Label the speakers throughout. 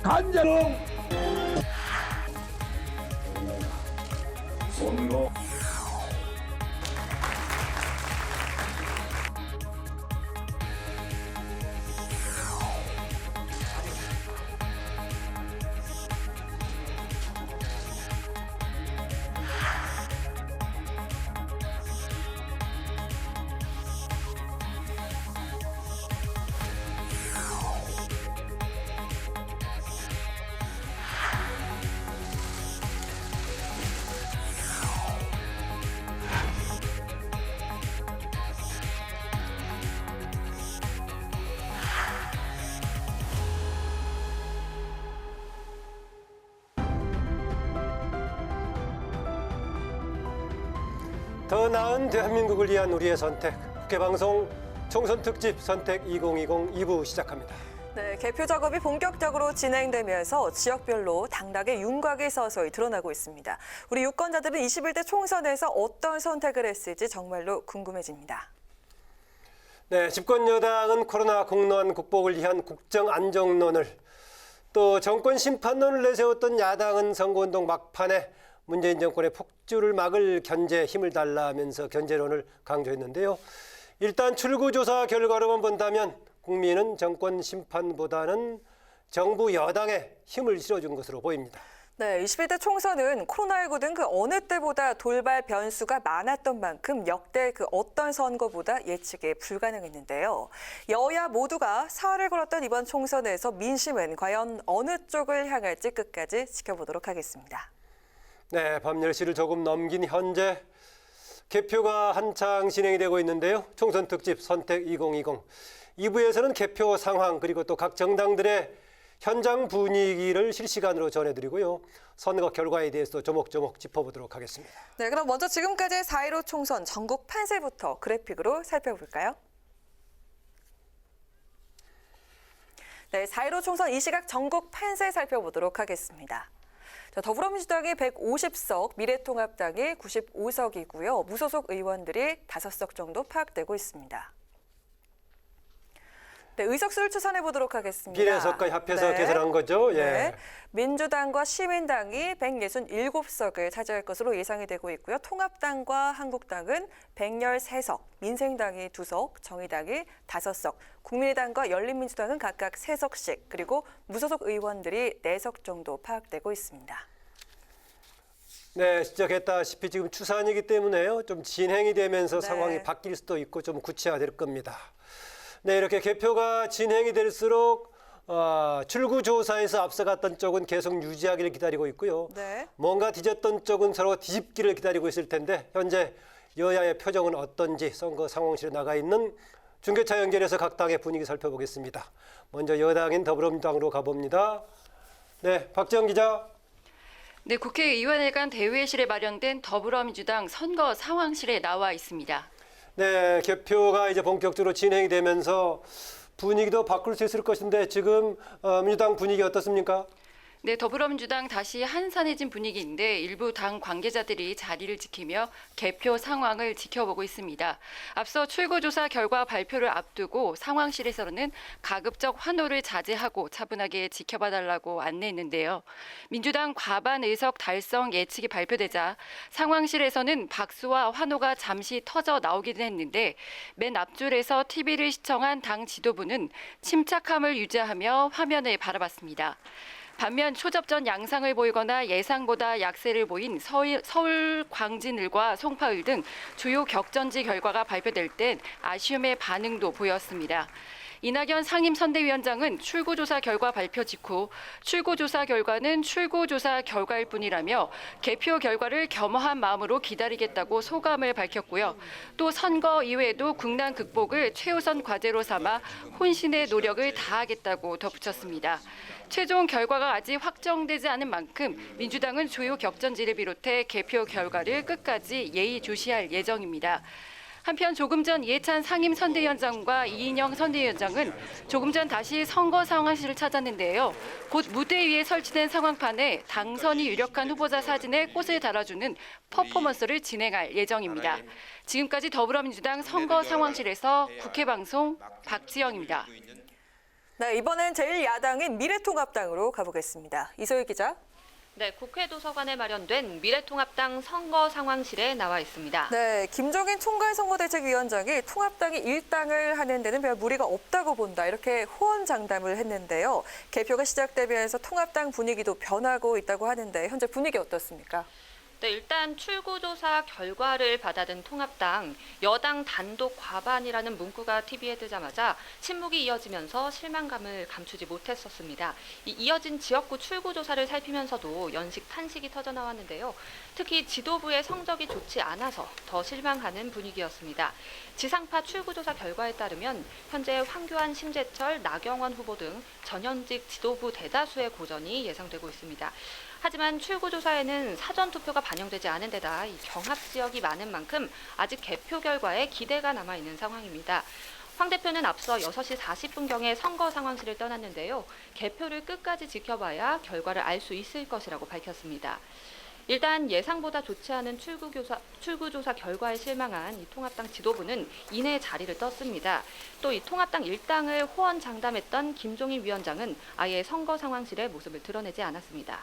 Speaker 1: 간접
Speaker 2: 선거
Speaker 3: 더 나은 대한민국을 위한 우리의 선택. 국회방송 총선 특집 선택 2020 2부 시작합니다.
Speaker 4: 네, 개표 작업이 본격적으로 진행되면서 지역별로 당락의 윤곽이 서서히 드러나고 있습니다. 우리 유권자들은 21대 총선에서 어떤 선택을 했을지 정말로 궁금해집니다.
Speaker 3: 네, 집권 여당은 코로나 공론 극복을 위한 국정 안정론을, 또 정권 심판론을 내세웠던 야당은 선거운동 막판에 문재인 정권의 폭주를 막을 견제 힘을 달라하면서 견제론을 강조했는데요. 일단 출구조사 결과로만 본다면 국민은 정권 심판보다는 정부 여당에 힘을 실어준 것으로 보입니다.
Speaker 4: 네, 21대 총선은 코로나19 등 그 어느 때보다 돌발 변수가 많았던 만큼 역대 그 어떤 선거보다 예측이 불가능했는데요. 여야 모두가 사활을 걸었던 이번 총선에서 민심은 과연 어느 쪽을 향할지 끝까지 지켜보도록 하겠습니다.
Speaker 3: 네, 밤 10시를 조금 넘긴 현재 개표가 한창 진행이 되고 있는데요. 총선 특집 선택 2020. 2부에서는 개표 상황 그리고 또 각 정당들의 현장 분위기를 실시간으로 전해드리고요. 선거 결과에 대해서 조목조목 짚어보도록 하겠습니다.
Speaker 4: 네, 그럼 먼저 지금까지의 4.15 총선 전국 판세부터 그래픽으로 살펴볼까요? 네, 4.15 총선 이 시각 전국 판세 살펴보도록 하겠습니다. 더불어민주당이 150석, 미래통합당이 95석이고요. 무소속 의원들이 5석 정도 파악되고 있습니다. 네, 의석수를 추산해 보도록 하겠습니다.
Speaker 3: 비례석까지 합해서 계산한 거죠? 예.
Speaker 4: 네. 민주당과 시민당이 167석을 차지할 것으로 예상이 되고 있고요. 통합당과 한국당은 113석, 민생당이 2석, 정의당이 5석, 국민의당과 열린민주당은 각각 3석씩, 그리고 무소속 의원들이 4석 정도 파악되고 있습니다.
Speaker 3: 네, 지적했다시피 지금 추산이기 때문에요. 좀 진행이 되면서
Speaker 4: 네.
Speaker 3: 상황이 바뀔 수도 있고 좀 구체화될 겁니다. 네, 이렇게 개표가 진행이 될수록 출구조사에서 앞서갔던 쪽은 계속 유지하기를 기다리고 있고요.
Speaker 4: 네.
Speaker 3: 뭔가 뒤졌던 쪽은 서로 뒤집기를 기다리고 있을 텐데 현재 여야의 표정은 어떤지 선거 상황실에 나가 있는 중계차 연결해서 각 당의 분위기 살펴보겠습니다. 먼저 여당인 더불어민주당으로 가봅니다. 네, 박지영 기자.
Speaker 5: 네, 국회의원회관 대회실에 마련된 더불어민주당 선거 상황실에 나와 있습니다.
Speaker 3: 네, 개표가 이제 본격적으로 진행이 되면서 분위기도 바꿀 수 있을 것인데 지금 민주당 분위기 어떻습니까?
Speaker 5: 네, 더불어민주당 다시 한산해진 분위기인데 일부 당 관계자들이 자리를 지키며 개표 상황을 지켜보고 있습니다. 앞서 출구조사 결과 발표를 앞두고 상황실에서는 가급적 환호를 자제하고 차분하게 지켜봐달라고 안내했는데요. 민주당 과반 의석 달성 예측이 발표되자 상황실에서는 박수와 환호가 잠시 터져 나오기는 했는데 맨 앞줄에서 TV를 시청한 당 지도부는 침착함을 유지하며 화면을 바라봤습니다. 반면 초접전 양상을 보이거나 예상보다 약세를 보인 서울 광진을과 송파을 등 주요 격전지 결과가 발표될 땐 아쉬움의 반응도 보였습니다. 이낙연 상임선대위원장은 출구조사 결과 발표 직후 출구조사 결과는 출구조사 결과일 뿐이라며 개표 결과를 겸허한 마음으로 기다리겠다고 소감을 밝혔고요. 또 선거 이외에도 국난 극복을 최우선 과제로 삼아 혼신의 노력을 다하겠다고 덧붙였습니다. 최종 결과가 아직 확정되지 않은 만큼 민주당은 주요 격전지를 비롯해 개표 결과를 끝까지 예의주시할 예정입니다. 한편 조금 전 이해찬 상임선대위원장과 이인영 선대위원장은 조금 전 다시 선거 상황실을 찾았는데요. 곧 무대 위에 설치된 상황판에 당선이 유력한 후보자 사진에 꽃을 달아주는 퍼포먼스를 진행할 예정입니다. 지금까지 더불어민주당 선거 상황실에서 국회방송 박지영입니다.
Speaker 4: 네, 이번엔 제1야당인 미래통합당으로 가보겠습니다. 이소희 기자.
Speaker 1: 네, 국회 도서관에 마련된 미래통합당 선거 상황실에 나와 있습니다.
Speaker 4: 네, 김종인 총괄선거대책위원장이 통합당이 일당을 하는 데는 별 무리가 없다고 본다. 이렇게 호언장담을 했는데요. 개표가 시작되면서 통합당 분위기도 변하고 있다고 하는데 현재 분위기 어떻습니까?
Speaker 1: 네, 일단 출구조사 결과를 받아든 통합당, 여당 단독 과반이라는 문구가 TV에 뜨자마자 침묵이 이어지면서 실망감을 감추지 못했었습니다. 이어진 지역구 출구조사를 살피면서도 연식 탄식이 터져나왔는데요. 특히 지도부의 성적이 좋지 않아서 더 실망하는 분위기였습니다. 지상파 출구조사 결과에 따르면 현재 황교안, 심재철, 나경원 후보 등 전현직 지도부 대다수의 고전이 예상되고 있습니다. 하지만 출구조사에는 사전투표가 반영되지 않은 데다 경합 지역이 많은 만큼 아직 개표 결과에 기대가 남아있는 상황입니다. 황 대표는 앞서 6시 40분경에 선거 상황실을 떠났는데요. 개표를 끝까지 지켜봐야 결과를 알 수 있을 것이라고 밝혔습니다. 일단 예상보다 좋지 않은 출구조사 결과에 실망한 이 통합당 지도부는 이내 자리를 떴습니다. 또 이 통합당 일당을 호언장담했던 김종인 위원장은 아예 선거 상황실의 모습을 드러내지 않았습니다.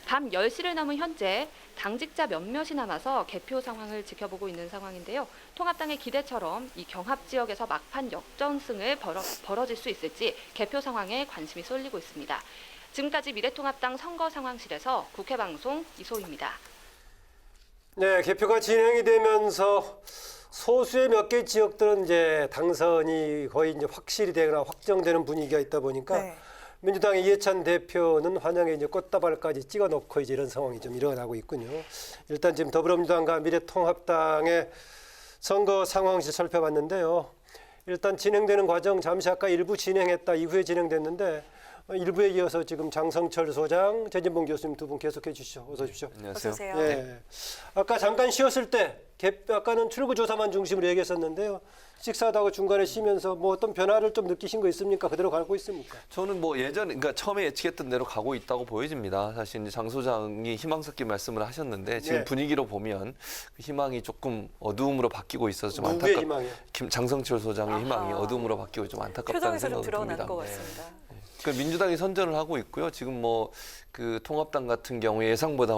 Speaker 1: 밤 10시를 넘은 현재 당직자 몇몇이 남아서 개표 상황을 지켜보고 있는 상황인데요. 통합당의 기대처럼 이 경합 지역에서 막판 역전승을 벌어질 수 있을지 개표 상황에 관심이 쏠리고 있습니다. 지금까지 미래통합당 선거 상황실에서 국회방송 이소희입니다.
Speaker 3: 네, 개표가 진행이 되면서 소수의 몇 개 지역들은 이제 당선이 거의 이제 확실히 되거나 확정되는 분위기가 있다 보니까
Speaker 4: 네.
Speaker 3: 민주당의 이해찬 대표는 환영에 이제 꽃다발까지 찍어놓고 이제 이런 상황이 좀 일어나고 있군요. 일단 지금 더불어민주당과 미래통합당의 선거 상황실 살펴봤는데요. 일단 진행되는 과정 잠시 아까 일부 진행했다 이후에 진행됐는데 일부에 이어서 지금 장성철 소장, 최진봉 교수님 두 분 계속해 주시죠. 어서 오십시오.
Speaker 4: 어서 오세요.
Speaker 3: 예. 아까 잠깐 쉬었을 때 아까는 출구조사만 중심으로 얘기했었는데요. 식사하다가 중간에 쉬면서 뭐 어떤 변화를 좀 느끼신 거 있습니까? 그대로 가고 있습니까?
Speaker 2: 저는 뭐 그러니까 처음에 예측했던 대로 가고 있다고 보여집니다. 사실 이제 장 소장이 희망 섞인 말씀을 하셨는데 지금
Speaker 3: 네.
Speaker 2: 분위기로 보면 그 희망이 조금 어두움으로 바뀌고 있어서 좀
Speaker 3: 누구의
Speaker 2: 안타깝.
Speaker 3: 희망이요?
Speaker 2: 장성철 소장의 희망이
Speaker 4: 아하.
Speaker 2: 어두움으로 바뀌고 좀 안타깝다는
Speaker 4: 표정에서 좀
Speaker 2: 생각이
Speaker 4: 드러나는
Speaker 2: 듭니다.
Speaker 4: 것 같습니다.
Speaker 2: 그 민주당이 선전을 하고 있고요. 지금 뭐 그 통합당 같은 경우에 예상보다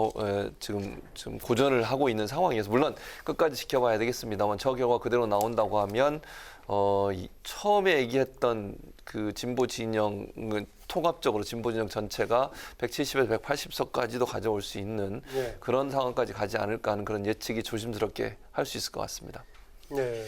Speaker 2: 지금 고전을 하고 있는 상황이어서 물론 끝까지 지켜봐야 되겠습니다만 저 결과 그대로 나온다고 하면 처음에 얘기했던 그 진보 진영은 통합적으로 진보 진영 전체가 170에서 180석까지도 가져올 수 있는
Speaker 3: 네.
Speaker 2: 그런 상황까지 가지 않을까 하는 그런 예측이 조심스럽게 할 수 있을 것 같습니다.
Speaker 3: 네.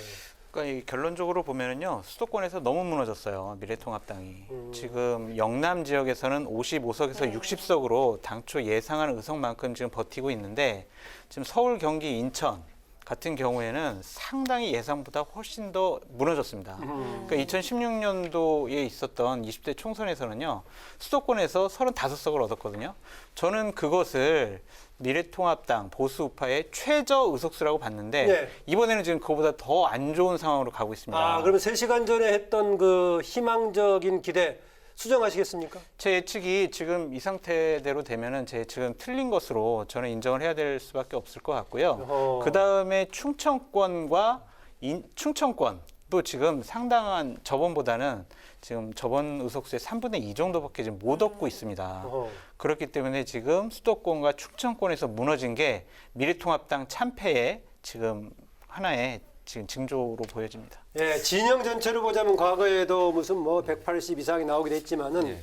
Speaker 6: 그러니까 이 결론적으로 보면은요 수도권에서 너무 무너졌어요 미래통합당이 지금 영남 지역에서는 55석에서 60석으로 당초 예상한 의석만큼 지금 버티고 있는데 지금 서울, 경기, 인천 같은 경우에는 상당히 예상보다 훨씬 더 무너졌습니다. 그러니까 2016년도에 있었던 20대 총선에서는요 수도권에서 35석을 얻었거든요. 저는 그것을 미래통합당 보수 우파의 최저 의석수라고 봤는데
Speaker 3: 네.
Speaker 6: 이번에는 지금 그거보다 더 안 좋은 상황으로 가고 있습니다.
Speaker 3: 아, 그러면 3시간 전에 했던 그 희망적인 기대 수정하시겠습니까?
Speaker 6: 제 예측이 지금 이 상태대로 되면은 제 예측은 틀린 것으로 저는 인정을 해야 될 수밖에 없을 것 같고요.
Speaker 3: 어허.
Speaker 6: 그 다음에 충청권과 충청권도 지금 상당한 저번보다는 지금 저번 의석수의 3분의 2 정도밖에 지금 못 얻고 있습니다.
Speaker 3: 어허.
Speaker 6: 그렇기 때문에 지금 수도권과 충청권에서 무너진 게 미래통합당 참패의 지금 하나의 지금 징조로 보여집니다.
Speaker 3: 예, 진영 전체로 보자면 과거에도 무슨 뭐 180 이상이 나오긴 했지만은
Speaker 2: 예.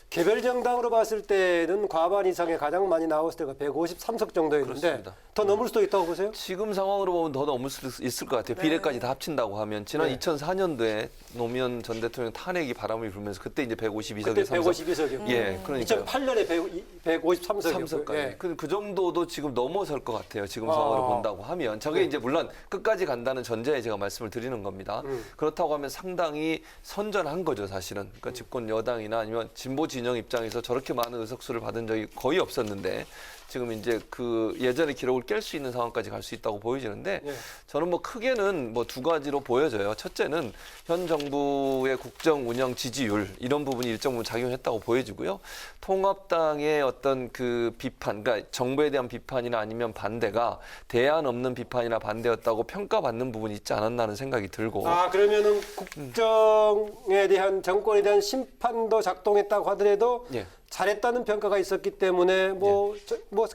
Speaker 3: 개별 정당으로 봤을 때는 과반 이상의 가장 많이 나왔을 때가 153석 정도였는데
Speaker 2: 그렇습니다.
Speaker 3: 더 넘을 수도 있다고 보세요?
Speaker 2: 지금 상황으로 보면 더 넘을 수 있을 것 같아요. 비례까지 다 합친다고 하면 지난
Speaker 3: 네.
Speaker 2: 2004년도에 노무현 전 대통령 탄핵이 바람이 불면서 그때 이제 152석에
Speaker 3: 그때 152석이었고
Speaker 2: 예, 그러니까
Speaker 3: 2008년에 153석이었고
Speaker 2: 3석까지.
Speaker 3: 예.
Speaker 2: 그 정도도 지금 넘어설 것 같아요. 지금 상황으로 본다고 하면 저게 이제 물론 끝까지 간다는 전제에 제가 말씀을 드리는 겁니다. 그렇다고 하면 상당히 선전한 거죠, 사실은. 그러니까 집권 여당이나 아니면 진보 진영 입장에서 저렇게 많은 의석수를 받은 적이 거의 없었는데 지금 이제 그 예전의 기록을 깰 수 있는 상황까지 갈 수 있다고 보여지는데
Speaker 3: 예.
Speaker 2: 저는 뭐 크게는 뭐 두 가지로 보여져요. 첫째는 현 정부의 국정 운영 지지율 이런 부분이 일정 부분 작용했다고 보여지고요. 통합당의 어떤 그 비판, 그러니까 정부에 대한 비판이나 아니면 반대가 대안 없는 비판이나 반대였다고 평가받는 부분이 있지 않았나 하는 생각이 들고.
Speaker 3: 아, 그러면은 국정에 대한 정권에 대한 심판도 작동했다고 하더라도
Speaker 2: 예.
Speaker 3: 잘했다는 평가가 있었기 때문에 뭐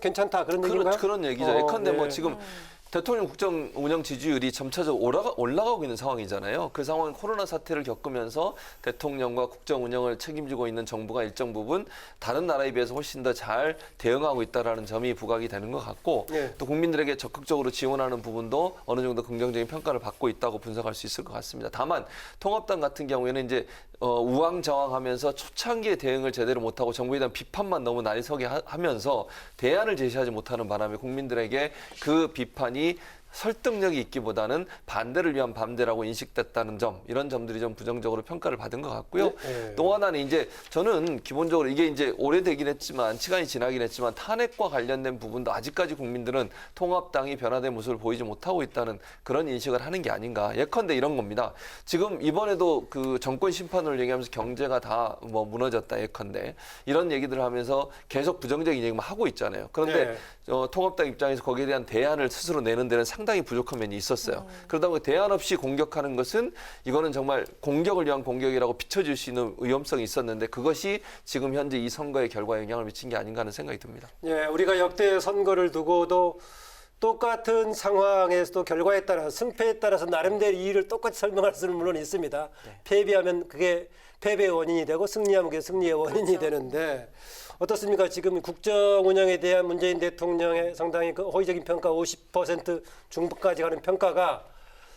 Speaker 3: 괜찮다 그런 얘기인가요?
Speaker 2: 그런 얘기죠. 예컨대 뭐
Speaker 3: 네.
Speaker 2: 지금 대통령 국정 운영 지지율이 점차적으로 올라가고 있는 상황이잖아요. 그 상황은 코로나 사태를 겪으면서 대통령과 국정 운영을 책임지고 있는 정부가 일정 부분 다른 나라에 비해서 훨씬 더 잘 대응하고 있다는 점이 부각이 되는 것 같고
Speaker 3: 네.
Speaker 2: 또 국민들에게 적극적으로 지원하는 부분도 어느 정도 긍정적인 평가를 받고 있다고 분석할 수 있을 것 같습니다. 다만 통합당 같은 경우에는 이제 우왕좌왕하면서 초창기에 대응을 제대로 못하고 정부에 대한 비판만 너무 날서게 하면서 대안을 제시하지 못하는 바람에 국민들에게 그 비판이 설득력이 있기보다는 반대를 위한 반대라고 인식됐다는 점, 이런 점들이 좀 부정적으로 평가를 받은 것 같고요.
Speaker 3: 네.
Speaker 2: 또 하나는 이제 저는 기본적으로 이게 이제 오래되긴 했지만 시간이 지나긴 했지만 탄핵과 관련된 부분도 아직까지 국민들은 통합당이 변화된 모습을 보이지 못하고 있다는 그런 인식을 하는 게 아닌가. 예컨대 이런 겁니다. 지금 이번에도 그 정권 심판을 얘기하면서 경제가 다 뭐 무너졌다 예컨대 이런 얘기들을 하면서 계속 부정적인 얘기만 하고 있잖아요. 그런데 통합당 입장에서 거기에 대한 대안을 스스로 내는 데는 상당히 부족한 면이 있었어요. 그러다 보니 대안 없이 공격하는 것은 이거는 정말 공격을 위한 공격이라고 비춰질 수 있는 위험성이 있었는데 그것이 지금 현재 이 선거의 결과에 영향을 미친 게 아닌가 하는 생각이 듭니다.
Speaker 3: 예, 우리가 역대 선거를 두고도 똑같은 상황에서도 결과에 따라 승패에 따라서 나름대로 이유를 똑같이 설명할 수는 물론 있습니다. 패배하면 그게 패배의 원인이 되고 승리하면 그게 승리의 원인이 되는데 어떻습니까? 지금 국정 운영에 대한 문재인 대통령의 상당히 그 호의적인 평가 50% 중반까지 가는 평가가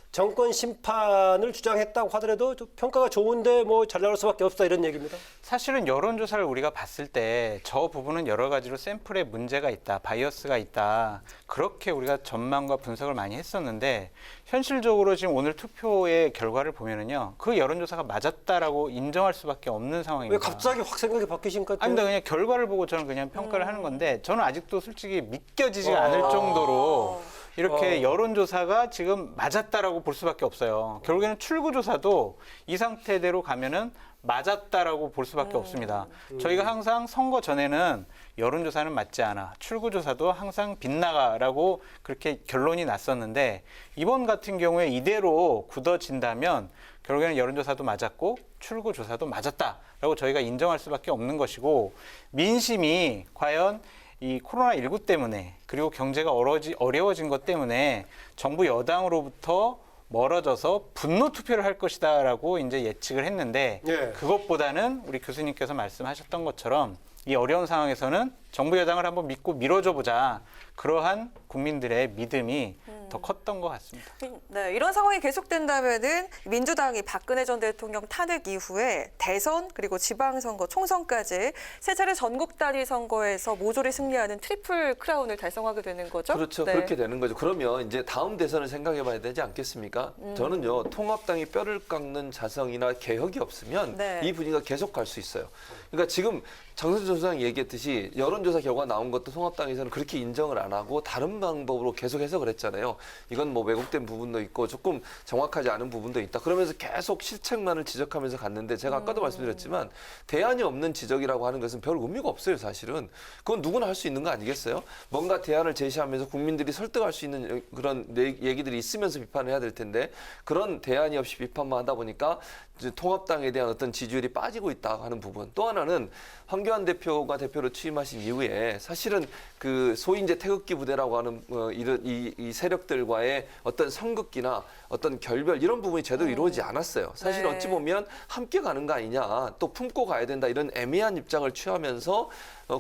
Speaker 3: 정권 심판을 주장했다고 하더라도 좀 평가가 좋은데 뭐 잘 나올 수밖에 없다 이런 얘기입니다.
Speaker 6: 사실은 여론조사를 우리가 봤을 때 저 부분은 여러 가지로 샘플에 문제가 있다, 바이어스가 있다. 그렇게 우리가 전망과 분석을 많이 했었는데 현실적으로 지금 오늘 투표의 결과를 보면은요. 그 여론조사가 맞았다라고 인정할 수밖에 없는 상황입니다.
Speaker 3: 왜 갑자기 확 생각이 바뀌신 것 같아요?
Speaker 6: 아닙니다. 그냥 결과를 보고 저는 그냥 평가를 하는 건데 저는 아직도 솔직히 믿겨지지가 않을 정도로 이렇게 여론조사가 지금 맞았다라고 볼 수밖에 없어요. 결국에는 출구조사도 이 상태대로 가면은 맞았다라고 볼 수밖에 없습니다. 저희가 항상 선거 전에는 여론조사는 맞지 않아. 출구조사도 항상 빗나가라고 그렇게 결론이 났었는데 이번 같은 경우에 이대로 굳어진다면 결국에는 여론조사도 맞았고 출구조사도 맞았다라고 저희가 인정할 수밖에 없는 것이고 민심이 과연 이 코로나19 때문에 그리고 경제가 어려워진 것 때문에 정부 여당으로부터 멀어져서 분노 투표를 할 것이다라고 이제 예측을 했는데
Speaker 3: 예.
Speaker 6: 그것보다는 우리 교수님께서 말씀하셨던 것처럼 이 어려운 상황에서는 정부 여당을 한번 믿고 밀어줘 보자. 그러한 국민들의 믿음이 더 컸던 것 같습니다.
Speaker 4: 네, 이런 상황이 계속된다면은 민주당이 박근혜 전 대통령 탄핵 이후에 대선 그리고 지방선거, 총선까지 세 차례 전국 단위 선거에서 모조리 승리하는 트리플 크라운을 달성하게 되는 거죠?
Speaker 2: 그렇죠.
Speaker 4: 네.
Speaker 2: 그렇게 되는 거죠. 그러면 이제 다음 대선을 생각해 봐야 되지 않겠습니까? 저는요. 통합당이 뼈를 깎는 자성이나 개혁이 없으면
Speaker 4: 네.
Speaker 2: 이 분위기가 계속 갈 수 있어요. 그러니까 지금 장선수 소장이 얘기했듯이 여론조사 결과 나온 것도 통합당에서는 그렇게 인정을 안 하고 다른 방법으로 계속 해석을 했잖아요. 이건 뭐 왜곡된 부분도 있고 조금 정확하지 않은 부분도 있다. 그러면서 계속 실책만을 지적하면서 갔는데 제가 아까도 말씀드렸지만 대안이 없는 지적이라고 하는 것은 별 의미가 없어요. 사실은. 그건 누구나 할 수 있는 거 아니겠어요? 뭔가 대안을 제시하면서 국민들이 설득할 수 있는 그런 얘기들이 있으면서 비판을 해야 될 텐데 그런 대안이 없이 비판만 하다 보니까 이제 통합당에 대한 어떤 지지율이 빠지고 있다 하는 부분. 또 하나는 황교안 대표가 대표로 취임하신 이후에 사실은 그 소위 이제 태극기 부대라고 하는 이 세력들과의 어떤 선긋기나 어떤 결별 이런 부분이 제대로 이루어지지 않았어요. 사실
Speaker 4: 네.
Speaker 2: 어찌 보면 함께 가는 거 아니냐, 또 품고 가야 된다 이런 애매한 입장을 취하면서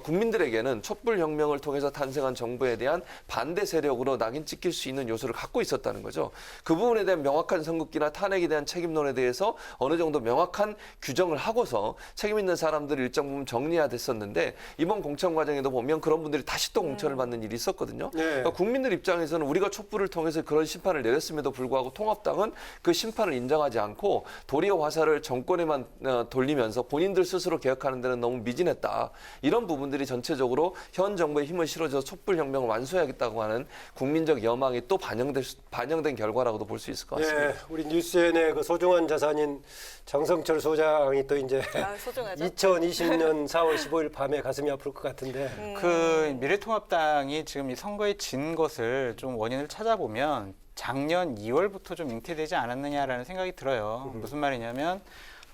Speaker 2: 국민들에게는 촛불혁명을 통해서 탄생한 정부에 대한 반대 세력으로 낙인 찍힐 수 있는 요소를 갖고 있었다는 거죠. 그 부분에 대한 명확한 선긋기나 탄핵에 대한 책임론에 대해서 어느 정도 명확한 규정을 하고서 책임 있는 사람들을 일정 부분 정리해야 됐었는데 이번 공천 과정에도 보면 그런 분들이 다시 또 공천을 받는 일이 있었거든요.
Speaker 3: 네.
Speaker 2: 그러니까 국민들 입장에서는 우리가 촛불 촛불을 통해서 그런 심판을 내렸음에도 불구하고 통합당은 그 심판을 인정하지 않고 도리어 화살을 정권에만 돌리면서 본인들 스스로 개혁하는 데는 너무 미진했다. 이런 부분들이 전체적으로 현 정부에 힘을 실어줘서 촛불혁명을 완수해야겠다고 하는 국민적 여망이 또 반영된 결과라고도 볼 수 있을 것 같습니다.
Speaker 3: 예, 우리 뉴스엔의 그 소중한 자산인 장성철 소장이 또 이제
Speaker 4: 소중하죠.
Speaker 3: 2020년 4월 15일 밤에 가슴이 아플 것 같은데.
Speaker 6: 그 미래통합당이 지금 이 선거에 진 것을 좀 원인을 찾아보면 작년 2월부터 좀 잉태되지 않았느냐라는 생각이 들어요. 무슨 말이냐면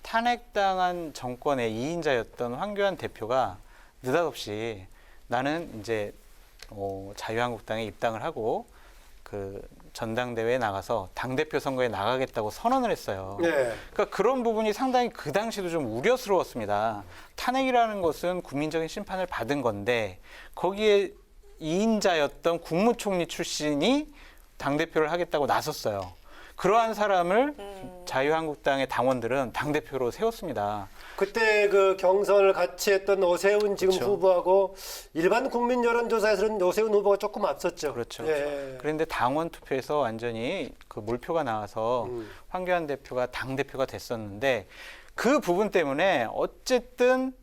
Speaker 6: 탄핵당한 정권의 2인자였던 황교안 대표가 느닷없이 나는 이제 자유한국당에 입당을 하고 그 전당대회에 나가서 당대표 선거에 나가겠다고 선언을 했어요.
Speaker 3: 네.
Speaker 6: 그러니까 그런 부분이 상당히 그 당시도 좀 우려스러웠습니다. 탄핵이라는 것은 국민적인 심판을 받은 건데 거기에 2인자였던 국무총리 출신이 당대표를 하겠다고 나섰어요. 그러한 사람을 자유한국당의 당원들은 당대표로 세웠습니다.
Speaker 3: 그때 그 경선을 같이 했던 오세훈 지금
Speaker 6: 그렇죠.
Speaker 3: 후보하고 일반 국민 여론조사에서는 오세훈 후보가 조금 앞섰죠.
Speaker 6: 그렇죠.
Speaker 3: 예.
Speaker 6: 그런데 당원 투표에서 완전히 그 몰표가 나와서 황교안 대표가 당대표가 됐었는데 그 부분 때문에 어쨌든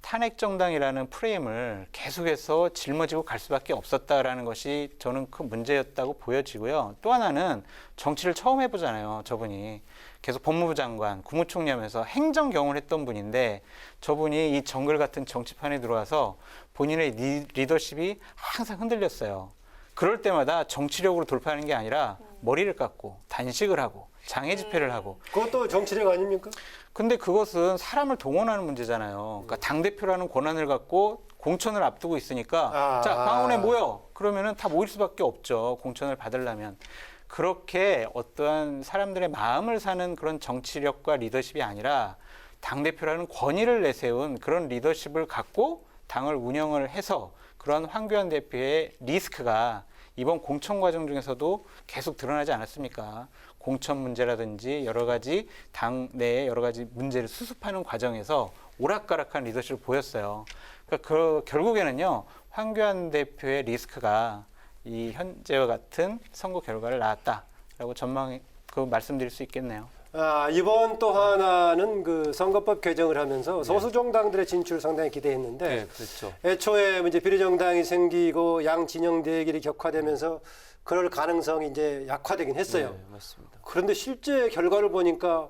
Speaker 6: 탄핵 정당이라는 프레임을 계속해서 짊어지고 갈 수밖에 없었다라는 것이 저는 큰 문제였다고 보여지고요. 또 하나는 정치를 처음 해보잖아요. 저분이 계속 법무부 장관, 국무총리 하면서 행정 경험을 했던 분인데 저분이 이 정글 같은 정치판에 들어와서 본인의 리더십이 항상 흔들렸어요. 그럴 때마다 정치력으로 돌파하는 게 아니라 머리를 깎고 단식을 하고 장애 집회를 하고
Speaker 3: 그것도 정치력 아닙니까?
Speaker 6: 근데 그것은 사람을 동원하는 문제잖아요. 그러니까 당대표라는 권한을 갖고 공천을 앞두고 있으니까 자, 광화문에 모여. 그러면은 다 모일 수밖에 없죠. 공천을 받으려면. 그렇게 어떠한 사람들의 마음을 사는 그런 정치력과 리더십이 아니라 당대표라는 권위를 내세운 그런 리더십을 갖고 당을 운영을 해서 그런 황교안 대표의 리스크가 이번 공천 과정 중에서도 계속 드러나지 않았습니까? 공천 문제라든지 여러 가지 당 내의 여러 가지 문제를 수습하는 과정에서 오락가락한 리더십을 보였어요. 그러니까 결국에는요, 황교안 대표의 리스크가 이 현재와 같은 선거 결과를 낳았다라고 말씀드릴 수 있겠네요.
Speaker 3: 이번 또 하나는 그 선거법 개정을 하면서 소수 정당들의 진출 상당히 기대했는데
Speaker 2: 네, 그렇죠.
Speaker 3: 애초에 이제 비례정당이 생기고 양 진영 대결이 격화되면서 그럴 가능성이 이제 약화되긴 했어요.
Speaker 2: 네, 맞습니다.
Speaker 3: 그런데 실제 결과를 보니까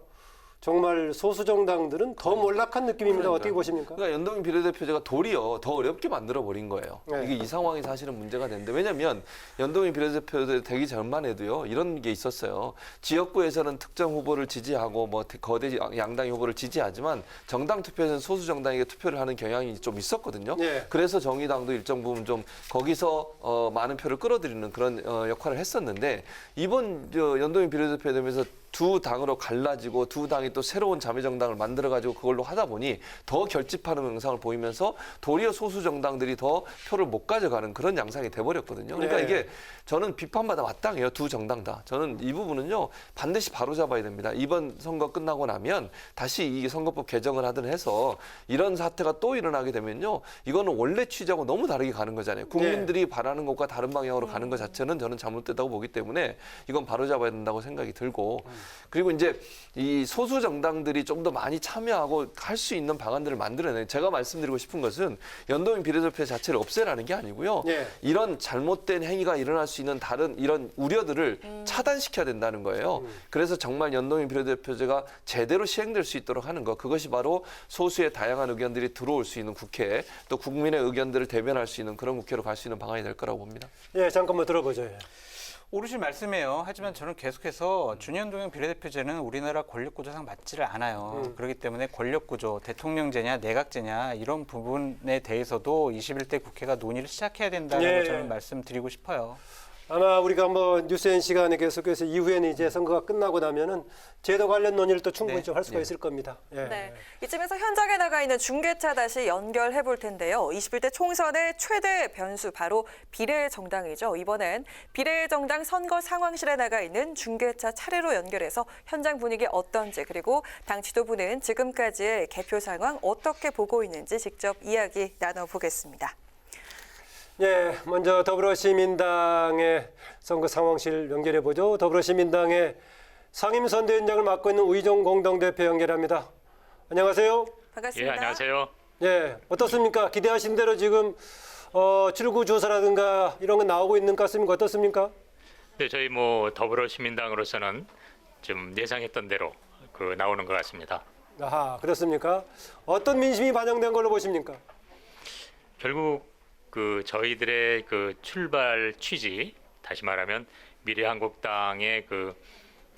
Speaker 3: 정말 소수 정당들은 더 몰락한 느낌입니다. 어떻게 보십니까?
Speaker 2: 그러니까 연동형 비례대표제가 도리어 더 어렵게 만들어버린 거예요.
Speaker 3: 네.
Speaker 2: 이게 이 상황이 사실은 문제가 되는데 왜냐하면 연동형 비례대표 되기 전만 해도요. 이런 게 있었어요. 지역구에서는 특정 후보를 지지하고 뭐 거대 양당 후보를 지지하지만 정당 투표에서는 소수 정당에게 투표를 하는 경향이 좀 있었거든요.
Speaker 3: 네.
Speaker 2: 그래서 정의당도 일정 부분 좀 거기서 많은 표를 끌어들이는 그런 역할을 했었는데 이번 연동형 비례대표 되면서 두 당으로 갈라지고 두 당이 또 새로운 자매정당을 만들어가지고 그걸로 하다 보니 더 결집하는 양상을 보이면서 도리어 소수 정당들이 더 표를 못 가져가는 그런 양상이 돼버렸거든요. 그러니까
Speaker 3: 네.
Speaker 2: 이게 저는 비판마다 마땅해요. 두 정당 다. 저는 이 부분은요 반드시 바로잡아야 됩니다. 이번 선거 끝나고 나면 다시 이 선거법 개정을 하든 해서 이런 사태가 또 일어나게 되면요 이거는 원래 취지하고 너무 다르게 가는 거잖아요. 국민들이 바라는 것과 다른 방향으로 가는 것 자체는 저는 잘못됐다고 보기 때문에 이건 바로잡아야 된다고 생각이 들고 그리고 이제 이 소수 정당들이 좀 더 많이 참여하고 할 수 있는 방안들을 만들어내요. 제가 말씀드리고 싶은 것은 연동형 비례대표 자체를 없애라는 게 아니고요.
Speaker 3: 네.
Speaker 2: 이런 잘못된 행위가 일어날 수 있는 다른 이런 우려들을 차단시켜야 된다는 거예요. 그래서 정말 연동형 비례대표제가 제대로 시행될 수 있도록 하는 것. 그것이 바로 소수의 다양한 의견들이 들어올 수 있는 국회 또 국민의 의견들을 대변할 수 있는 그런 국회로 갈 수 있는 방안이 될 거라고 봅니다.
Speaker 3: 예, 잠깐만 들어보죠. 예.
Speaker 6: 오르신 말씀이에요. 하지만 저는 계속해서 준연동형 비례대표제는 우리나라 권력구조상 맞지를 않아요. 그렇기 때문에 권력구조, 대통령제냐 내각제냐 이런 부분에 대해서도 21대 국회가 논의를 시작해야 된다고
Speaker 3: 예.
Speaker 6: 저는 말씀드리고 싶어요.
Speaker 3: 아마 우리가 뭐 뉴스N 시간에 계속해서 이후에는 이제 선거가 끝나고 나면은 제도 관련 논의를 또 충분히 좀 할 수가 있을 겁니다. 예.
Speaker 4: 네. 이쯤에서 현장에 나가 있는 중계차 다시 연결해 볼 텐데요. 21대 총선의 최대 변수 바로 비례정당이죠. 이번엔 비례정당 선거 상황실에 나가 있는 중계차 차례로 연결해서 현장 분위기 어떤지 그리고 당 지도부는 지금까지의 개표 상황 어떻게 보고 있는지 직접 이야기 나눠보겠습니다.
Speaker 3: 예, 먼저 더불어시민당의 선거 상황실 연결해 보죠. 더불어시민당의 상임선대위원장을 맡고 있는 우이정 공동대표 연결합니다. 안녕하세요.
Speaker 4: 반갑습니다.
Speaker 7: 예, 안녕하세요.
Speaker 3: 예, 어떻습니까? 기대하신 대로 지금 출구 조사라든가 이런 거 나오고 있는 것 같습니까? 어떻습니까?
Speaker 7: 네, 저희 더불어시민당으로서는 좀 예상했던 대로 나오는 것 같습니다.
Speaker 3: 아하, 그렇습니까? 어떤 민심이 반영된 걸로 보십니까?
Speaker 7: 결국 저희들의 출발 취지, 다시 말하면 미래한국당의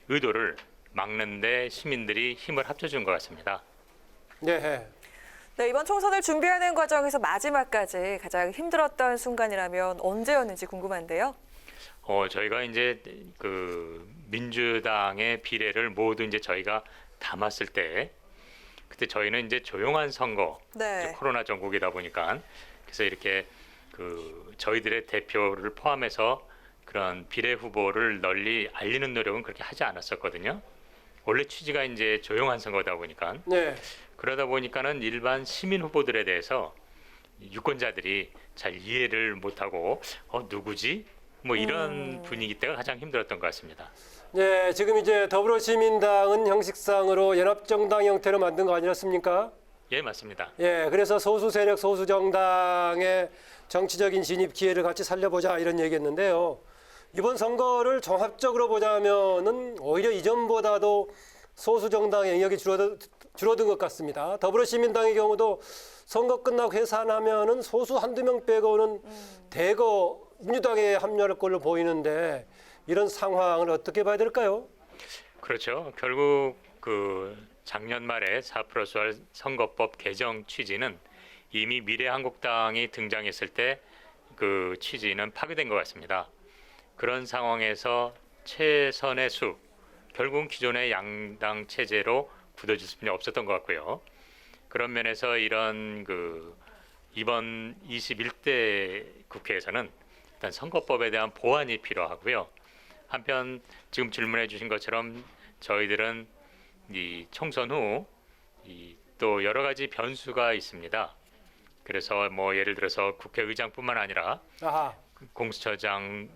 Speaker 7: 의도를 막는데 시민들이 힘을 합쳐준 것 같습니다.
Speaker 3: 네.
Speaker 4: 네, 이번 총선을 준비하는 과정에서 마지막까지 가장 힘들었던 순간이라면 언제였는지 궁금한데요.
Speaker 7: 저희가 이제 민주당의 비례를 모두 이제 저희가 담았을 때, 그때 저희는 이제 조용한 선거,
Speaker 4: 네.
Speaker 7: 이제 코로나 전국이다 보니까 그래서 이렇게 저희들의 대표를 포함해서 그런 비례 후보를 널리 알리는 노력은 그렇게 하지 않았었거든요. 원래 취지가 이제 조용한 선거다 보니까
Speaker 3: 네.
Speaker 7: 그러다 보니까는 일반 시민 후보들에 대해서 유권자들이 잘 이해를 못하고 누구지? 뭐 이런 분위기 때가 가장 힘들었던 것 같습니다.
Speaker 3: 네, 지금 이제 더불어시민당은 형식상으로 연합정당 형태로 만든 거 아니었습니까?
Speaker 7: 예, 맞습니다.
Speaker 3: 예, 그래서 소수 세력, 소수 정당의 정치적인 진입 기회를 같이 살려보자 이런 얘기했는데요. 이번 선거를 종합적으로 보자면은 오히려 이전보다도 소수 정당의 영역이 줄어든 것 같습니다. 더불어시민당의 경우도 선거 끝나고 해산하면은 소수 한두 명 빼고는 대거 민주당에 합류할 걸로 보이는데 이런 상황을 어떻게 봐야 될까요?
Speaker 7: 그렇죠. 결국 작년 말에 4+1 선거법 개정 취지는 이미 미래한국당이 등장했을 때 그 취지는 파괴된 것 같습니다. 그런 상황에서 최선의 수, 결국은 기존의 양당 체제로 굳어질 수밖에 없었던 것 같고요. 그런 면에서 이런 이번 21대 국회에서는 일단 선거법에 대한 보완이 필요하고요. 한편 지금 질문해 주신 것처럼 저희들은 이 총선 후 또 여러 가지 변수가 있습니다. 그래서 예를 들어서 국회의장뿐만 아니라
Speaker 3: 아하,
Speaker 7: 공수처장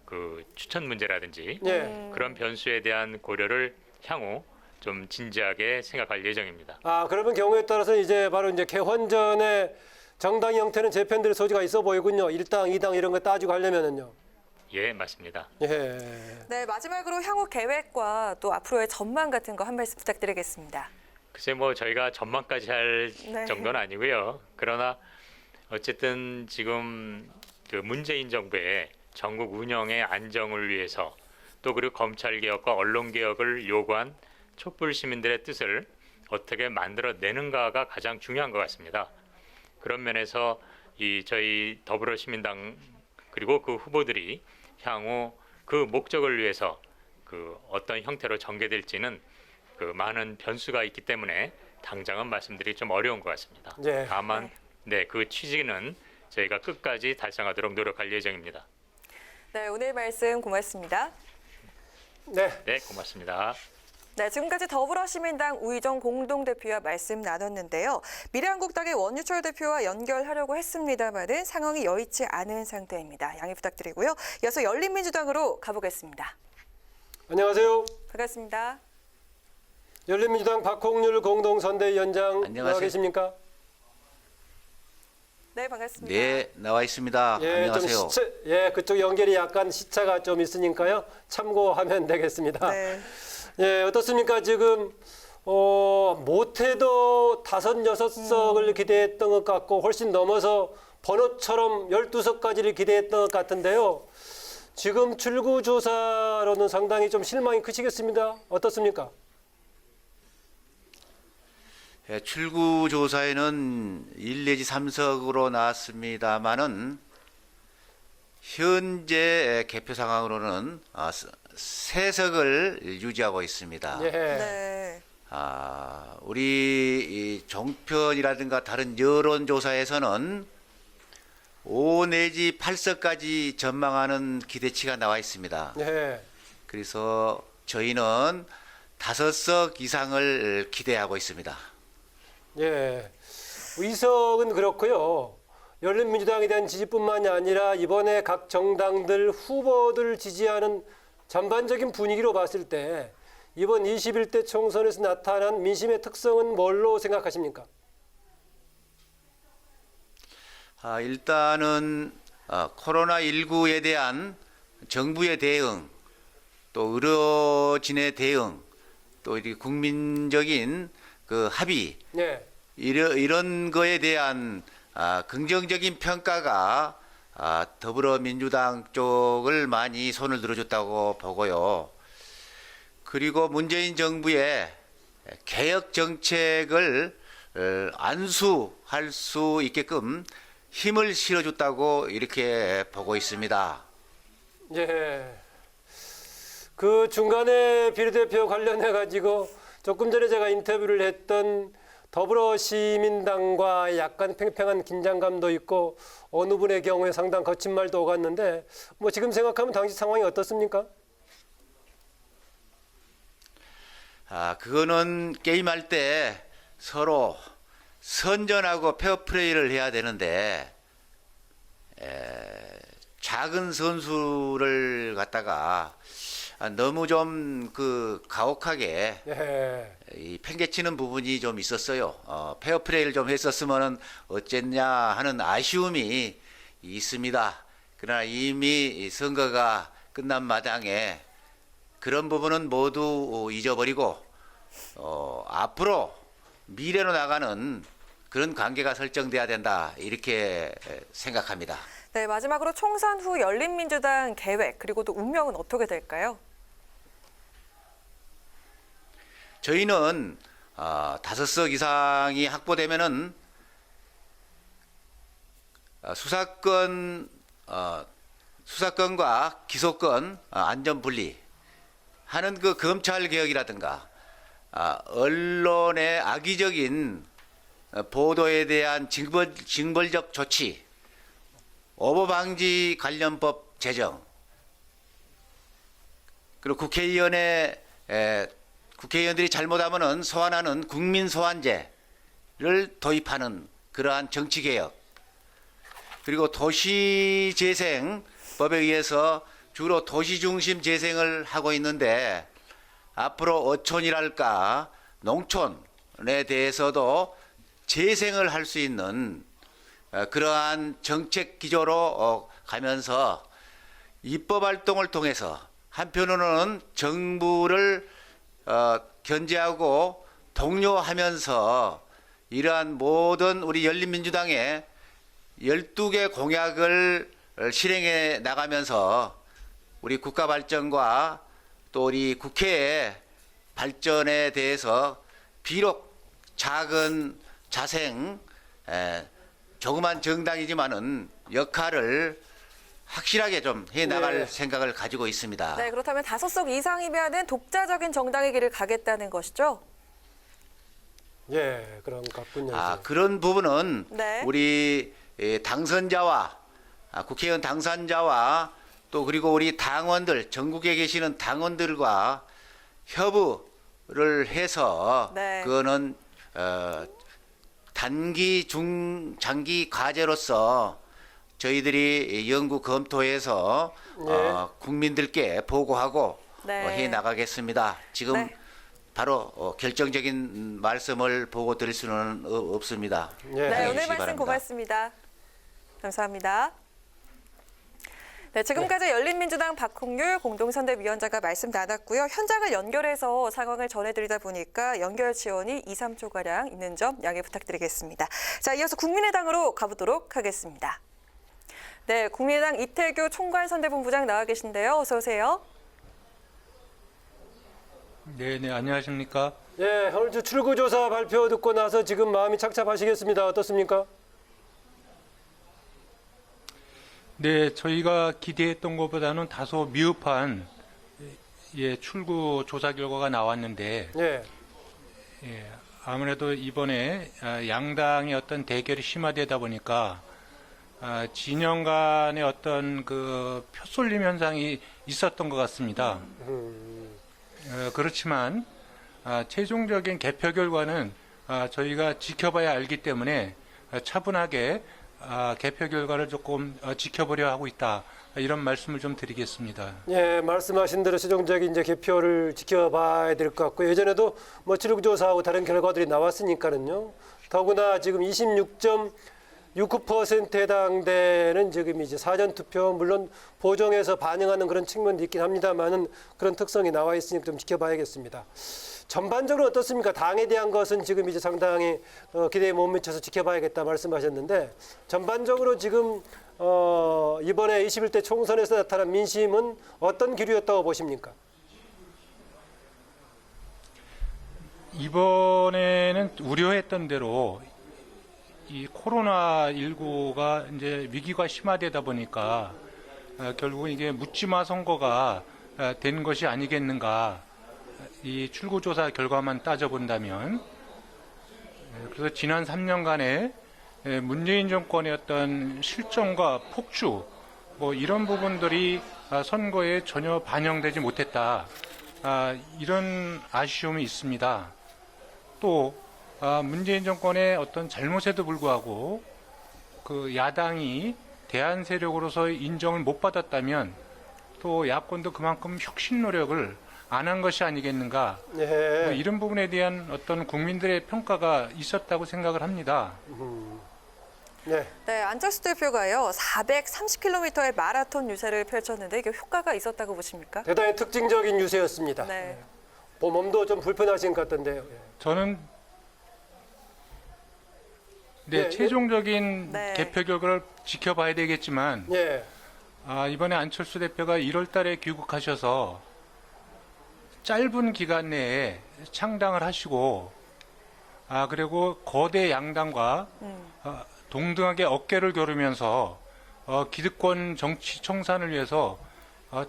Speaker 7: 추천 문제라든지
Speaker 3: 예.
Speaker 7: 그런 변수에 대한 고려를 향후 좀 진지하게 생각할 예정입니다.
Speaker 3: 아, 그러면 경우에 따라서 이제 바로 이제 개헌 전에 정당 형태는 재편될 소지가 있어 보이군요. 1당, 2당 이런 거 따지고 하려면은요.
Speaker 7: 예, 맞습니다.
Speaker 3: 예.
Speaker 4: 네, 마지막으로 향후 계획과 또 앞으로의 전망 같은 거 한 말씀 부탁드리겠습니다.
Speaker 7: 글쎄 저희가 전망까지 할
Speaker 4: 네.
Speaker 7: 정도는 아니고요. 그러나 어쨌든 지금 문재인 정부의 전국 운영의 안정을 위해서 또 그리고 검찰 개혁과 언론 개혁을 요구한 촛불 시민들의 뜻을 어떻게 만들어내는가가 가장 중요한 것 같습니다. 그런 면에서 저희 더불어시민당 그리고 그 후보들이 향후 그 목적을 위해서 어떤 형태로 전개될지는 많은 변수가 있기 때문에 당장은 말씀드리기 좀 어려운 것 같습니다.
Speaker 3: 예.
Speaker 7: 다만 그 취지는 저희가 끝까지 달성하도록 노력할 예정입니다.
Speaker 4: 네, 오늘 말씀 고맙습니다.
Speaker 3: 네.
Speaker 7: 네, 고맙습니다.
Speaker 4: 네, 지금까지 더불어시민당 우이정 공동대표와 말씀 나눴는데요. 미래한국당의 원유철 대표와 연결하려고 했습니다만은 상황이 여의치 않은 상태입니다. 양해 부탁드리고요. 이어서 열린민주당으로 가보겠습니다.
Speaker 3: 안녕하세요.
Speaker 4: 반갑습니다.
Speaker 3: 열린민주당 박홍률 공동선대위원장
Speaker 8: 안녕하세요.
Speaker 3: 나와 계십니까?
Speaker 4: 네, 반갑습니다.
Speaker 8: 네, 나와 있습니다. 안녕하세요.
Speaker 3: 그쪽 연결이 약간 시차가 좀 있으니까요. 참고하면 되겠습니다.
Speaker 4: 네.
Speaker 3: 예, 어떻습니까? 지금 못해도 5, 6석을 기대했던 것 같고 훨씬 넘어서 번호처럼 12석까지를 기대했던 것 같은데요. 지금 출구조사로는 상당히 좀 실망이 크시겠습니다. 어떻습니까?
Speaker 8: 예, 출구 조사에는 1 내지 3석으로 나왔습니다만은 현재 개표 상황으로는 3석을 유지하고 있습니다.
Speaker 3: 예.
Speaker 4: 네.
Speaker 8: 우리 이 종편이라든가 다른 여론 조사에서는 5 내지 8석까지 전망하는 기대치가 나와 있습니다.
Speaker 3: 예.
Speaker 8: 그래서 저희는 5석 이상을 기대하고 있습니다.
Speaker 3: 예. 의석은 그렇고요. 열린민주당에 대한 지지뿐만이 아니라 이번에 각 정당들 후보들 지지하는 전반적인 분위기로 봤을 때 이번 21대 총선에서 나타난 민심의 특성은 뭘로 생각하십니까?
Speaker 8: 일단은 코로나19에 대한 정부의 대응, 또 의료진의 대응, 또 이 국민적인 그 합의,
Speaker 3: 네.
Speaker 8: 이런 거에 대한 긍정적인 평가가 더불어민주당 쪽을 많이 손을 들어줬다고 보고요. 그리고 문재인 정부의 개혁 정책을 안수할 수 있게끔 힘을 실어줬다고 이렇게 보고 있습니다.
Speaker 3: 예. 그 중간에 비례대표 관련해 가지고 조금 전에 제가 인터뷰를 했던 더불어시민당과 약간 팽팽한 긴장감도 있고 어느 분의 경우에 상당 거친 말도 오갔는데 뭐 지금 생각하면 당시 상황이 어떻습니까?
Speaker 8: 그거는 게임할 때 서로 선전하고 페어플레이를 해야 되는데 작은 선수를 갖다가 너무 좀 그 가혹하게
Speaker 3: 예.
Speaker 8: 이 팽개치는 부분이 좀 있었어요. 페어플레이를 좀 했었으면 어쨌냐 하는 아쉬움이 있습니다. 그러나 이미 선거가 끝난 마당에 그런 부분은 모두 잊어버리고 앞으로 미래로 나가는 그런 관계가 설정돼야 된다 이렇게 생각합니다.
Speaker 4: 네, 마지막으로 총선 후 열린민주당 계획 그리고 또 운명은 어떻게 될까요?
Speaker 8: 저희는 5석 이상이 확보되면은 수사권과 기소권 안전 분리 하는 그 검찰 개혁이라든가 언론의 악의적인 보도에 대한 징벌적 조치, 오보방지 관련법 제정, 그리고 국회의원들이 잘못하면은 소환하는 국민소환제를 도입하는 그러한 정치개혁, 그리고 도시재생법에 의해서 주로 도시중심 재생을 하고 있는데 앞으로 어촌이랄까 농촌에 대해서도 재생을 할 수 있는 그러한 정책 기조로 가면서 입법 활동을 통해서 한편으로는 정부를 견제하고 독려하면서 이러한 모든 우리 열린민주당의 12개 공약을 실행해 나가면서 우리 국가 발전과 또 우리 국회의 발전에 대해서 비록 작은 자생 조그만 정당이지만은 역할을 확실하게 좀 해나갈 생각을 가지고 있습니다.
Speaker 4: 네, 그렇다면 5석 이상이면은 독자적인 정당의 길을 가겠다는 것이죠?
Speaker 3: 예, 그런 것 같군요.
Speaker 8: 그런 부분은
Speaker 4: 네.
Speaker 8: 우리 당선자와 국회의원 당선자와 또 그리고 우리 당원들 전국에 계시는 당원들과 협의를 해서
Speaker 4: 네.
Speaker 8: 그거는 단기, 중, 장기 과제로서 저희들이 연구 검토해서 국민들께 보고하고
Speaker 4: 네.
Speaker 8: 해 나가겠습니다. 지금
Speaker 4: 네.
Speaker 8: 바로 결정적인 말씀을 보고 드릴 수는 없습니다.
Speaker 3: 예.
Speaker 4: 네, 오늘
Speaker 8: 해주시기
Speaker 4: 말씀
Speaker 8: 바랍니다.
Speaker 4: 고맙습니다. 감사합니다. 네, 지금까지 열린민주당 박홍률 공동선대위원장과 말씀 나눴고요. 현장을 연결해서 상황을 전해드리다 보니까 연결 지원이 2, 3초가량 있는 점 양해 부탁드리겠습니다. 자, 이어서 국민의당으로 가보도록 하겠습니다. 네, 국민의당 이태규 총괄선대본부장 나와 계신데요. 어서 오세요.
Speaker 9: 네, 안녕하십니까?
Speaker 3: 예, 오늘 출구조사 발표 듣고 나서 지금 마음이 착잡하시겠습니다. 어떻습니까?
Speaker 9: 네, 저희가 기대했던 것보다는 다소 미흡한 출구 조사 결과가 나왔는데
Speaker 3: 예.
Speaker 9: 아무래도 이번에 양당의 어떤 대결이 심화되다 보니까 진영 간의 어떤 그 표쏠림 현상이 있었던 것 같습니다. 그렇지만 최종적인 개표 결과는 저희가 지켜봐야 알기 때문에 차분하게 개표 결과를 조금 지켜보려 하고 있다. 이런 말씀을 좀 드리겠습니다.
Speaker 3: 예, 말씀하신 대로 최종적인 이제 개표를 지켜봐야 될 것 같고 예전에도 뭐 출구조사하고 다른 결과들이 나왔으니까는요. 더구나 지금 26.69%에 해당되는 지금 이제 사전 투표 물론 보정해서 반영하는 그런 측면도 있긴 합니다만은 그런 특성이 나와 있으니까 좀 지켜봐야겠습니다. 전반적으로 어떻습니까? 당에 대한 것은 지금 이제 상당히 기대에 못 미쳐서 지켜봐야겠다 말씀하셨는데 전반적으로 지금 이번에 21대 총선에서 나타난 민심은 어떤 기류였다고 보십니까?
Speaker 9: 이번에는 우려했던 대로 이 코로나19가 이제 위기가 심화되다 보니까 결국은 이게 묻지마 선거가 된 것이 아니겠는가. 이 출구조사 결과만 따져본다면 그래서 지난 3년간의 문재인 정권의 어떤 실정과 폭주 뭐 이런 부분들이 선거에 전혀 반영되지 못했다. 이런 아쉬움이 있습니다. 또 문재인 정권의 어떤 잘못에도 불구하고 그 야당이 대안 세력으로서 인정을 못 받았다면 또 야권도 그만큼 혁신 노력을 안 한 것이 아니겠는가.
Speaker 3: 예.
Speaker 9: 이런 부분에 대한 어떤 국민들의 평가가 있었다고 생각을 합니다.
Speaker 3: 네.
Speaker 4: 네, 안철수 대표가요 430km의 마라톤 유세를 펼쳤는데 이게 효과가 있었다고 보십니까?
Speaker 3: 대단히 특징적인 유세였습니다.
Speaker 4: 네.
Speaker 3: 몸도 좀 불편하신 것 같던데요.
Speaker 9: 저는
Speaker 3: 예,
Speaker 9: 최종적인
Speaker 4: 네.
Speaker 9: 개표 결과를 지켜봐야 되겠지만
Speaker 3: 예.
Speaker 9: 이번에 안철수 대표가 1월 달에 귀국하셔서 짧은 기간 내에 창당을 하시고 그리고 거대 양당과 동등하게 어깨를 겨루면서 기득권 정치 청산을 위해서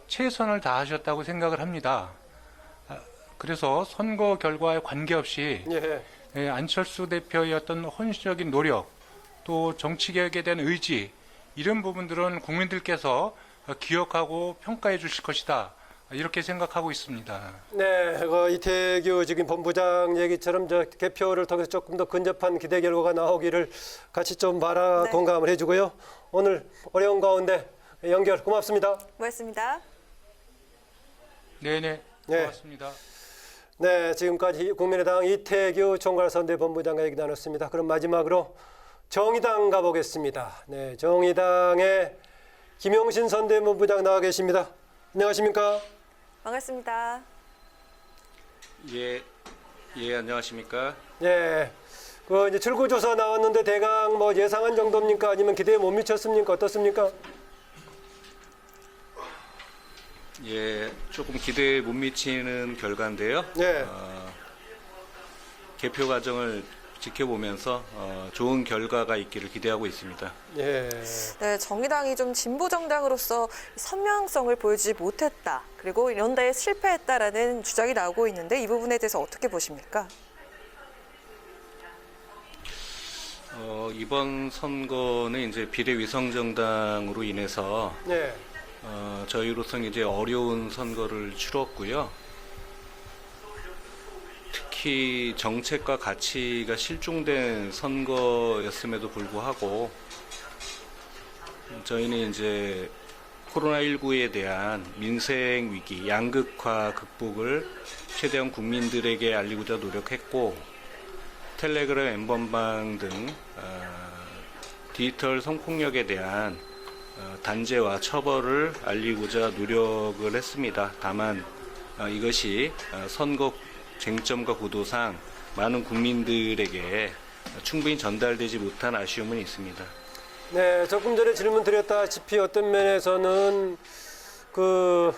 Speaker 9: 최선을 다하셨다고 생각을 합니다. 그래서 선거 결과에 관계없이
Speaker 3: 예.
Speaker 9: 안철수 대표의 어떤 헌신적인 노력 또 정치개혁에 대한 의지 이런 부분들은 국민들께서 기억하고 평가해 주실 것이다. 이렇게 생각하고 있습니다.
Speaker 3: 네, 이태규 지금 본부장 얘기처럼 저 개표를 통해서 조금 더 근접한 기대 결과가 나오기를 같이 좀 바라 공감을 해주고요. 오늘 어려운 가운데 연결 고맙습니다.
Speaker 4: 고맙습니다.
Speaker 9: 네네,
Speaker 3: 네.
Speaker 9: 고맙습니다.
Speaker 3: 네, 지금까지 국민의당 이태규 총괄선대본부장과 얘기 나눴습니다. 그럼 마지막으로 정의당 가보겠습니다. 네, 정의당의 김용신 선대본부장 나와 계십니다. 안녕하십니까?
Speaker 4: 반갑습니다.
Speaker 10: 예, 안녕하십니까?
Speaker 3: 예, 이제 출구조사 나왔는데 대강 뭐 예상한 정도입니까? 아니면 기대에 못 미쳤습니까? 어떻습니까?
Speaker 10: 예, 조금 기대에 못 미치는 결과인데요.
Speaker 3: 예.
Speaker 10: 개표 과정을 지켜보면서 좋은 결과가 있기를 기대하고 있습니다.
Speaker 3: 예.
Speaker 4: 네, 정의당이 좀 진보 정당으로서 선명성을 보여주지 못했다. 그리고 이런 데에 실패했다라는 주장이 나오고 있는데 이 부분에 대해서 어떻게 보십니까?
Speaker 10: 이번 선거는 이제 비례위성 정당으로 인해서
Speaker 3: 예.
Speaker 10: 저희로서는 이제 어려운 선거를 치렀고요. 특히 정책과 가치가 실종된 선거였음에도 불구하고 저희는 이제 코로나19에 대한 민생 위기, 양극화 극복을 최대한 국민들에게 알리고자 노력했고 텔레그램, 엠번방 등 디지털 성폭력에 대한 단죄와 처벌을 알리고자 노력을 했습니다. 다만 이것이 선거 쟁점과 구도상 많은 국민들에게 충분히 전달되지 못한 아쉬움은 있습니다.
Speaker 3: 네, 조금 전에 질문 드렸다시피 어떤 면에서는 그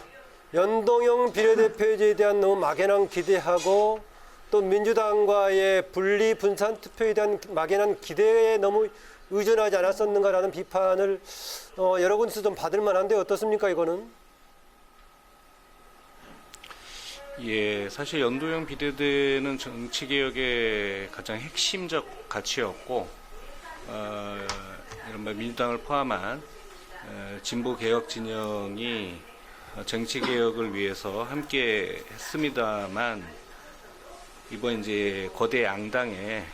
Speaker 3: 연동형 비례대표제에 대한 너무 막연한 기대하고 또 민주당과의 분리 분산 투표에 대한 막연한 기대에 너무 의존하지 않았었는가라는 비판을 여러 군데서 좀 받을 만한데 어떻습니까, 이거는?
Speaker 10: 예, 사실 연동형 비례대는 정치개혁의 가장 핵심적 가치였고 이른바 민주당을 포함한 진보개혁 진영이 정치개혁을 위해서 함께 했습니다만 이번 이제 거대 양당의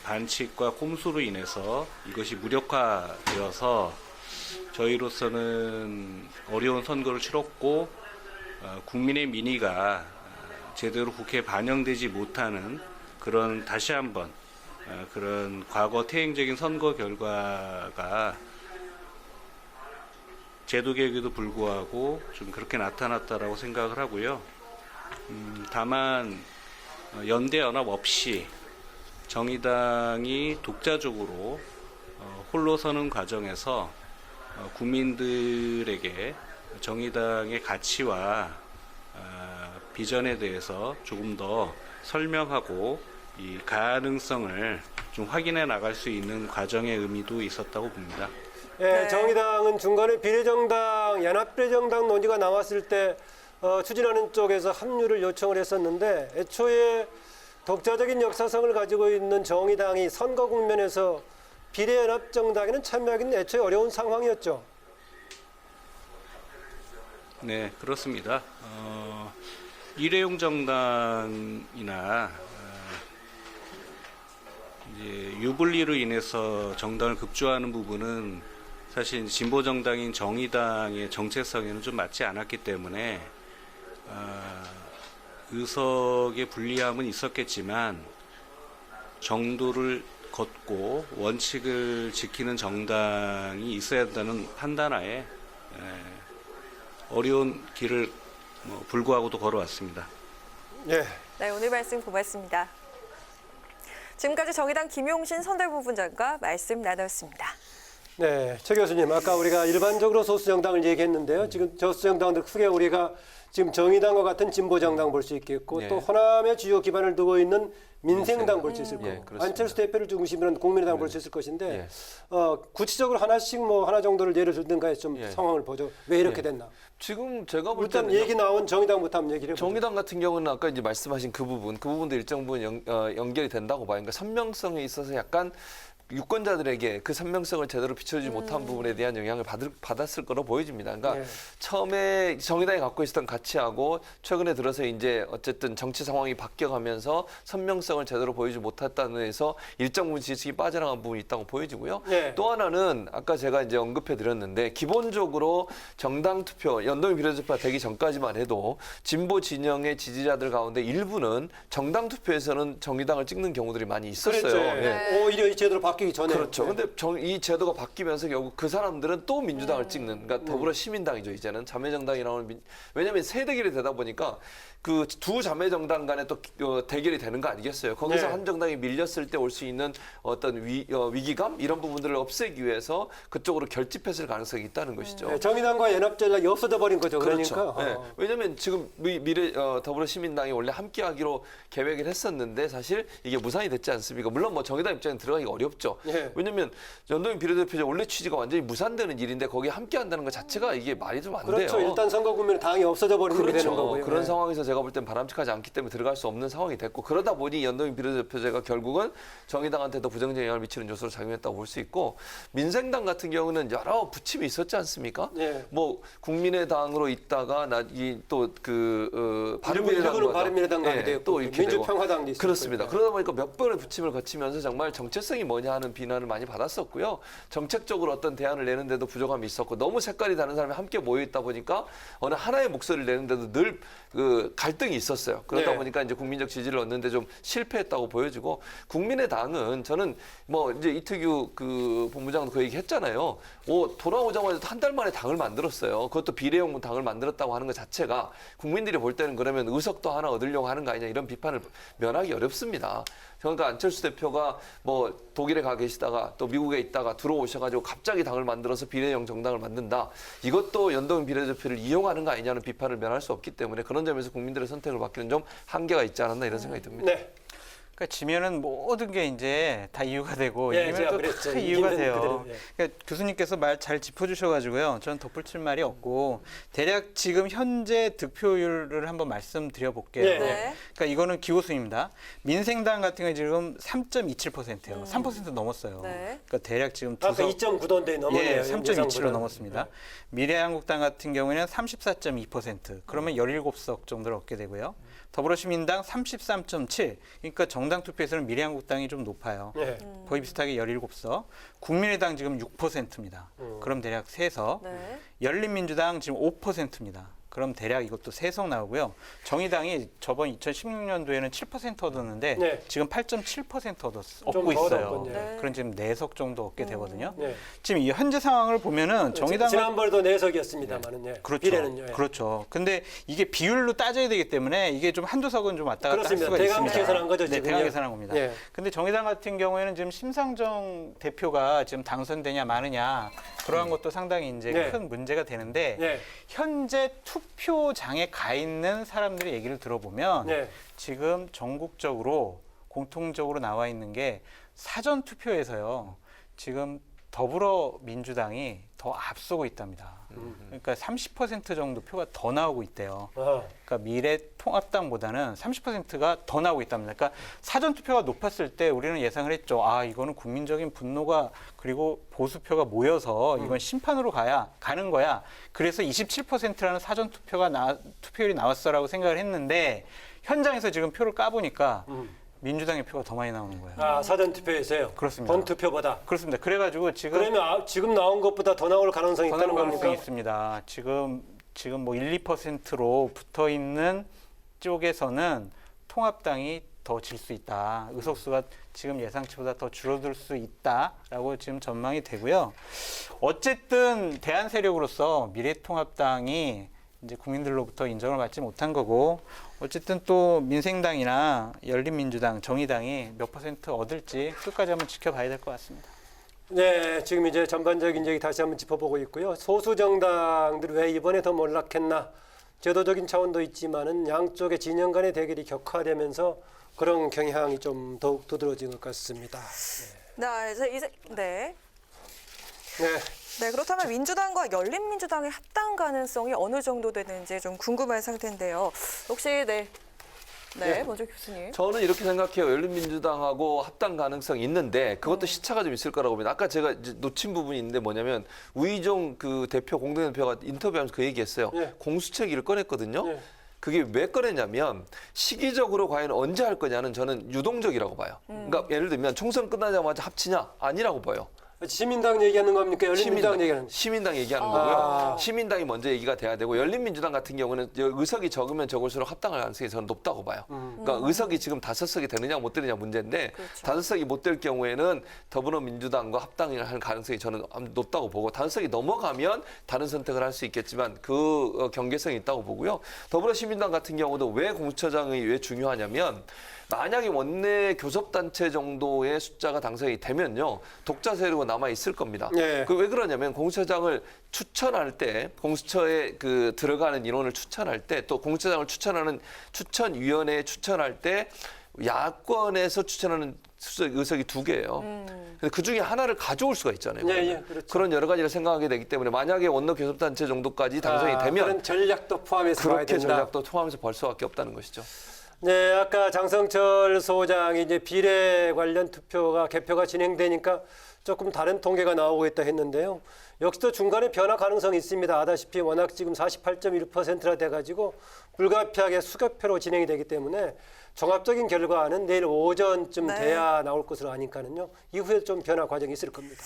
Speaker 10: 반칙과 꼼수로 인해서 이것이 무력화되어서 저희로서는 어려운 선거를 치렀고 국민의 민의가 제대로 국회에 반영되지 못하는 그런 다시 한번 그런 과거 퇴행적인 선거 결과가 제도 개혁에도 불구하고 좀 그렇게 나타났다라고 생각을 하고요. 다만 연대 연합 없이 정의당이 독자적으로 홀로 서는 과정에서 국민들에게 정의당의 가치와 비전에 대해서 조금 더 설명하고 이 가능성을 좀 확인해 나갈 수 있는 과정의 의미도 있었다고 봅니다.
Speaker 3: 예,
Speaker 4: 네.
Speaker 3: 정의당은 중간에 비례정당, 연합비례정당 논의가 나왔을 때 추진하는 쪽에서 합류를 요청을 했었는데 애초에 독자적인 역사성을 가지고 있는 정의당이 선거 국면에서 비례연합정당에는 참여하기는 애초에 어려운 상황이었죠.
Speaker 10: 네, 그렇습니다. 일회용 정당이나 이제 유불리로 인해서 정당을 급조하는 부분은 사실 진보 정당인 정의당의 정체성에는 좀 맞지 않았기 때문에 의석의 불리함은 있었겠지만 정도를 걷고 원칙을 지키는 정당이 있어야 한다는 판단하에 어려운 길을 불구하고도 걸어왔습니다.
Speaker 3: 예.
Speaker 4: 네, 오늘 말씀 고맙습니다. 지금까지 정의당 김용신 선대부분장과 말씀 나눴습니다.
Speaker 3: 네, 최 교수님, 아까 우리가 일반적으로 소수정당을 얘기했는데요. 지금 소수정당들 크게 우리가 지금 정의당과 같은 진보정당 볼 수 있겠고
Speaker 2: 네.
Speaker 3: 또 호남의 주요 기반을 두고 있는 민생당 볼 수 있을 거고
Speaker 2: 예, 그렇습니다.
Speaker 3: 안철수 대표를 중심으로 한 국민의당 볼 수 있을 것인데
Speaker 2: 예.
Speaker 3: 구체적으로 하나씩 하나 정도를 예를 들든가 해서 좀
Speaker 2: 예.
Speaker 3: 상황을 보죠. 왜 이렇게
Speaker 2: 예.
Speaker 3: 됐나?
Speaker 2: 지금 제가 볼
Speaker 3: 일단
Speaker 2: 때는
Speaker 3: 얘기 나온 정의당부터 한번 얘기를 해보죠.
Speaker 2: 정의당 같은 경우는 아까 이제 말씀하신 그 부분도 일정 부분 연결이 된다고 봐요. 그러니까 선명성에 있어서 약간 유권자들에게 그 선명성을 제대로 비춰주지 못한 부분에 대한 영향을 받았을 거로 보여집니다. 그러니까
Speaker 3: 네.
Speaker 2: 처음에 정의당이 갖고 있었던 가치하고 최근에 들어서 이제 어쨌든 정치 상황이 바뀌어가면서 선명성을 제대로 보여주지 못했다는 데서 일정 부분 지지층이 빠져나간 부분이 있다고 보여지고요.
Speaker 3: 네.
Speaker 2: 또 하나는 아까 제가 이제 언급해 드렸는데 기본적으로 정당 투표, 연동형 비례대표가 되기 전까지만 해도 진보 진영의 지지자들 가운데 일부는 정당 투표에서는 정의당을 찍는 경우들이 많이 있었어요.
Speaker 3: 그렇죠.
Speaker 2: 예.
Speaker 3: 오히려 이 제도로 바뀌기 전에.
Speaker 2: 그렇죠. 근데 이 제도가 바뀌면서 결국 그 사람들은 또 민주당을 찍는, 그러니까 더불어 시민당이죠. 이제는 자매정당이라는 왜냐하면 세대결이 되다 보니까 그 두 자매정당 간에 또 대결이 되는 거 아니겠어요? 거기서
Speaker 3: 네.
Speaker 2: 한 정당이 밀렸을 때 올 수 있는 어떤 위기감 이런 부분들을 없애기 위해서 그쪽으로 결집했을 가능성이 있다는 것이죠.
Speaker 3: 네, 정의당과 연합전략이 없어져 버린 거죠.
Speaker 2: 그렇죠.
Speaker 3: 그러니까.
Speaker 2: 네. 왜냐하면 지금 더불어시민당이 원래 함께하기로 계획을 했었는데 사실 이게 무산이 됐지 않습니까? 물론 뭐 정의당 입장에 들어가기가 어렵죠.
Speaker 3: 예.
Speaker 2: 왜냐하면 연동형 비례대표제 원래 취지가 완전히 무산되는 일인데 거기에 함께한다는 것 자체가 이게 말이 좀 안 돼요.
Speaker 3: 그렇죠. 일단 선거 국면에 당이 없어져 버리는 게 되는 거고요.
Speaker 2: 그런
Speaker 3: 네.
Speaker 2: 상황에서 제가 볼 땐 바람직하지 않기 때문에 들어갈 수 없는 상황이 됐고 그러다 보니 연동형 비례대표제가 결국은 정의당한테도 부정적 영향을 미치는 요소로 작용했다고 볼 수 있고 민생당 같은 경우는 여러 부침이 있었지 않습니까?
Speaker 3: 네.
Speaker 2: 뭐 국민의당으로 있다가
Speaker 3: 일부는 바른미래당 가게 되고
Speaker 2: 또 이렇게
Speaker 3: 민주평화당도 있었고.
Speaker 2: 그렇습니다.
Speaker 3: 네.
Speaker 2: 그러다 보니까 몇 번의 부침을 거치면서 정말 정체성이 뭐냐 하는 비난을 많이 받았었고요. 정책적으로 어떤 대안을 내는데도 부족함이 있었고 너무 색깔이 다른 사람이 함께 모여 있다 보니까 어느 하나의 목소리를 내는데도 늘 그 갈등이 있었어요. 그러다
Speaker 3: 네.
Speaker 2: 보니까 이제 국민적 지지를 얻는데 좀 실패했다고 보여지고 국민의당은 저는 뭐 이제 이태규 그 본부장도 그 얘기 했잖아요. 돌아오자마자 한 달 만에 당을 만들었어요. 그것도 비례형 당을 만들었다고 하는 것 자체가 국민들이 볼 때는 그러면 의석도 하나 얻으려고 하는 거 아니냐 이런 비판을 면하기 어렵습니다. 그러니까 안철수 대표가 뭐 독일에 가 계시다가 또 미국에 있다가 들어오셔가지고 갑자기 당을 만들어서 비례형 정당을 만든다. 이것도 연동형 비례대표를 이용하는 거 아니냐는 비판을 면할 수 없기 때문에 그런 점에서 국민들의 선택을 받기는 좀 한계가 있지 않았나 이런 생각이 듭니다.
Speaker 3: 네.
Speaker 6: 그러니까 지면은 모든 게 이제 다 이유가 되고
Speaker 3: 예,
Speaker 6: 이기면
Speaker 3: 제가
Speaker 6: 또
Speaker 3: 그랬죠.
Speaker 6: 다 이유가
Speaker 3: 이기면
Speaker 6: 돼요.
Speaker 3: 그대로, 예.
Speaker 6: 그러니까 교수님께서 말 잘 짚어주셔가지고요. 저는 덧붙일 말이 없고 대략 지금 현재 득표율을 한번 말씀드려볼게요.
Speaker 3: 예.
Speaker 4: 네.
Speaker 6: 그러니까 이거는 기호수입니다. 민생당 같은 경우 지금 3.27%예요. 3% 넘었어요.
Speaker 4: 네.
Speaker 6: 그러니까 대략 지금
Speaker 3: 아까
Speaker 6: 두석
Speaker 3: 2.9도인데 넘었네요.
Speaker 6: 예, 3.27로 넘었습니다. 미래한국당 같은 경우에는 34.2%. 그러면 17석 정도를 얻게 되고요. 더불어시민당 33.7. 그러니까 정당 투표에서는 미래한국당이 좀 높아요.
Speaker 3: 네.
Speaker 6: 거의 비슷하게 17석. 국민의당 지금 6%입니다. 그럼 대략 3석.
Speaker 4: 네.
Speaker 6: 열린민주당 지금 5%입니다. 그럼 대략 이것도 3석 나오고요. 정의당이 저번 2016년도에는 7% 얻었는데
Speaker 3: 네.
Speaker 6: 지금 8.7% 얻고
Speaker 3: 더
Speaker 6: 있어요.
Speaker 3: 얻었군요.
Speaker 4: 네.
Speaker 6: 그럼 지금 4석 정도 얻게 되거든요.
Speaker 3: 네.
Speaker 6: 지금 이 현재 상황을 보면은 정의당
Speaker 3: 지난번에도 4석이었습니다만은 예.
Speaker 6: 그렇죠.
Speaker 3: 비례는요. 예.
Speaker 6: 그렇죠. 근데 이게 비율로 따져야 되기 때문에 이게 좀 한두 석은 좀 왔다 갔다 할
Speaker 3: 그렇습니다.
Speaker 6: 수가
Speaker 3: 대강
Speaker 6: 있습니다.
Speaker 3: 계산한 거죠,
Speaker 6: 네,
Speaker 3: 지금요.
Speaker 6: 대강 계산한 겁니다.
Speaker 3: 예.
Speaker 6: 근데 정의당 같은 경우에는 지금 심상정 대표가 지금 당선되냐 마느냐 그러한 것도 상당히 이제
Speaker 3: 네.
Speaker 6: 큰 문제가 되는데
Speaker 3: 네.
Speaker 6: 현재 투표장에 가 있는 사람들의 얘기를 들어보면
Speaker 3: 네.
Speaker 6: 지금 전국적으로 공통적으로 나와 있는 게 사전 투표에서요. 지금 더불어민주당이 더 앞서고 있답니다. 그러니까 30% 정도 표가 더 나오고 있대요.
Speaker 3: 아,
Speaker 6: 그러니까 미래통합당보다는 30%가 더 나오고 있답니다. 그러니까 사전 투표가 높았을 때 우리는 예상을 했죠. 아, 이거는 국민적인 분노가 그리고 보수표가 모여서 이건 심판으로 가는 거야. 그래서 27%라는 사전 투표율이 나왔어라고 생각을 했는데 현장에서 지금 표를 까보니까 민주당의 표가 더 많이 나오는 거예요.
Speaker 3: 아, 사전 투표에서요.
Speaker 6: 그렇습니다.
Speaker 3: 본 투표보다.
Speaker 6: 그렇습니다. 그래가지고 지금
Speaker 3: 그러면 지금 나온 것보다 더 나올 가능성이
Speaker 6: 더
Speaker 3: 있다는
Speaker 6: 나올 가능성이
Speaker 3: 겁니까?
Speaker 6: 있습니다. 지금 뭐 1, 2%로 붙어 있는 쪽에서는 통합당이 더 질 수 있다. 의석수가 지금 예상치보다 더 줄어들 수 있다라고 지금 전망이 되고요. 어쨌든 대안 세력으로서 미래통합당이 이제 국민들로부터 인정을 받지 못한 거고 어쨌든 또 민생당이나 열린민주당, 정의당이 몇 % 얻을지 끝까지 한번 지켜봐야 될 것 같습니다.
Speaker 3: 네, 지금 이제 전반적인 얘기 다시 한번 짚어보고 있고요. 소수 정당들이 왜 이번에 더 몰락했나? 제도적인 차원도 있지만은 양쪽의 진영 간의 대결이 격화되면서 그런 경향이 좀 더욱 두드러진 것 같습니다.
Speaker 4: 네, 이제 네.
Speaker 3: 네.
Speaker 4: 네, 그렇다면 민주당과 열린민주당의 합당 가능성이 어느 정도 되는지 좀 궁금한 상태인데요. 혹시 먼저 교수님.
Speaker 2: 저는 이렇게 생각해요. 열린민주당하고 합당 가능성이 있는데 그것도 시차가 좀 있을 거라고 봅니다. 아까 제가 이제 놓친 부분이 있는데 뭐냐면 우의종 그 대표 공동대표가 인터뷰하면서 그 얘기했어요.
Speaker 3: 네.
Speaker 2: 공수처기를 꺼냈거든요.
Speaker 3: 네.
Speaker 2: 그게 왜 꺼냈냐면 시기적으로 과연 언제 할 거냐는 저는 유동적이라고 봐요. 그러니까 예를 들면 총선 끝나자마자 합치냐? 아니라고 봐요.
Speaker 3: 시민당 얘기하는 겁니까? 열린민주당 얘기하는 겁니까?
Speaker 2: 시민당 얘기하는 거고요. 시민당이 먼저 얘기가 돼야 되고 열린민주당 같은 경우는 의석이 적으면 적을수록 합당할 가능성이 저는 높다고 봐요. 그러니까 의석이 지금 5석이 되느냐 못 되느냐 문제인데
Speaker 4: 그렇죠.
Speaker 2: 5석이 못 될 경우에는 더불어민주당과 합당을 할 가능성이 저는 높다고 보고 5석이 넘어가면 다른 선택을 할 수 있겠지만 그 경계성이 있다고 보고요. 더불어시민당 같은 경우도 왜 공수처장이 왜 중요하냐면 만약에 원내 교섭단체 정도의 숫자가 당선이 되면요. 독자 세력은 남아 있을 겁니다.
Speaker 3: 네.
Speaker 2: 그 왜 그러냐면 공수처장을 추천할 때 공수처에 그 들어가는 인원을 추천할 때 또 공수처장을 추천하는 추천위원회에 추천할 때 야권에서 추천하는 의석이 2개예요. 근데 그 중에 하나를 가져올 수가 있잖아요.
Speaker 3: 예, 그렇죠.
Speaker 2: 그런 여러 가지를 생각하게 되기 때문에 만약에 원내 교섭단체 정도까지 당선이 되면
Speaker 3: 그런 전략도 포함해서 봐야
Speaker 2: 그렇게
Speaker 3: 된다.
Speaker 2: 전략도 포함해서 벌 수밖에 없다는 것이죠.
Speaker 3: 네, 아까 장성철 소장이 이제 비례 관련 개표가 진행되니까 조금 다른 통계가 나오고 있다 했는데요. 역시도 중간에 변화 가능성이 있습니다. 아다시피 워낙 지금 48.1%라 돼가지고 불가피하게 수개표로 진행이 되기 때문에 종합적인 결과는 내일 오전쯤 돼야 나올 것으로 아니까는요. 이후에 좀 변화 과정이 있을 겁니다.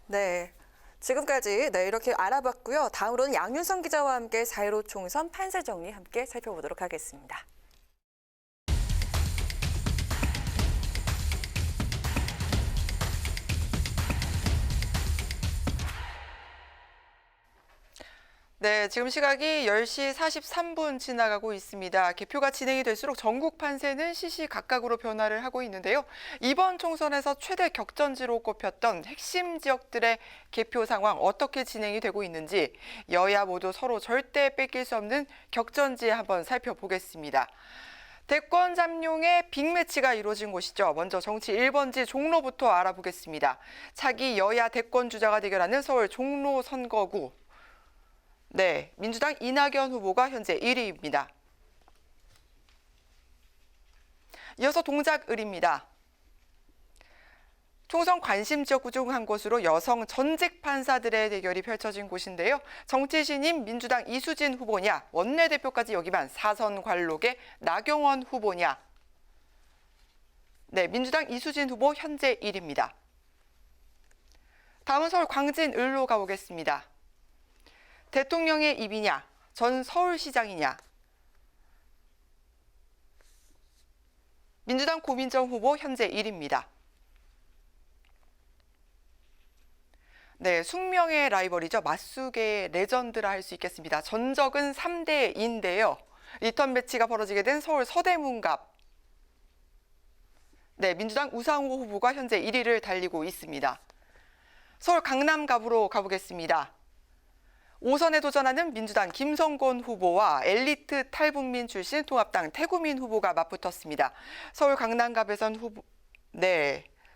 Speaker 4: 네. 지금까지 이렇게 알아봤고요. 다음으로는 양윤성 기자와 함께 4.15 총선 판세 정리 함께 살펴보도록 하겠습니다.
Speaker 11: 네, 지금 시각이 10시 43분 지나가고 있습니다. 개표가 진행이 될수록 전국 판세는 시시각각으로 변화를 하고 있는데요. 이번 총선에서 최대 격전지로 꼽혔던 핵심 지역들의 개표 상황 어떻게 진행이 되고 있는지 여야 모두 서로 절대 뺏길 수 없는 격전지 한번 살펴보겠습니다. 대권 잠룡의 빅매치가 이루어진 곳이죠. 먼저 정치 1번지 종로부터 알아보겠습니다. 차기 여야 대권 주자가 대결하는 서울 종로 선거구. 네, 민주당 이낙연 후보가 현재 1위입니다. 이어서 동작을입니다. 총선 관심 지역구 중 한 곳으로 여성 전직 판사들의 대결이 펼쳐진 곳인데요. 정치신인 민주당 이수진 후보냐, 원내대표까지 역임한 사선 관록의 나경원 후보냐. 네, 민주당 이수진 후보 현재 1위입니다. 다음은 서울 광진을로 가보겠습니다. 대통령의 입이냐, 전 서울시장이냐. 민주당 고민정 후보 현재 1위입니다. 네, 숙명의 라이벌이죠. 맞수계의 레전드라 할 수 있겠습니다. 전적은 3대 2인데요. 리턴 매치가 벌어지게 된 서울 서대문갑. 네, 민주당 우상호 후보가 현재 1위를 달리고 있습니다. 서울 강남갑으로 가보겠습니다. 5선에 도전하는 민주당 김성곤 후보와 엘리트 탈북민 출신 통합당 태구민 후보가 맞붙었습니다. 서울 강남갑에선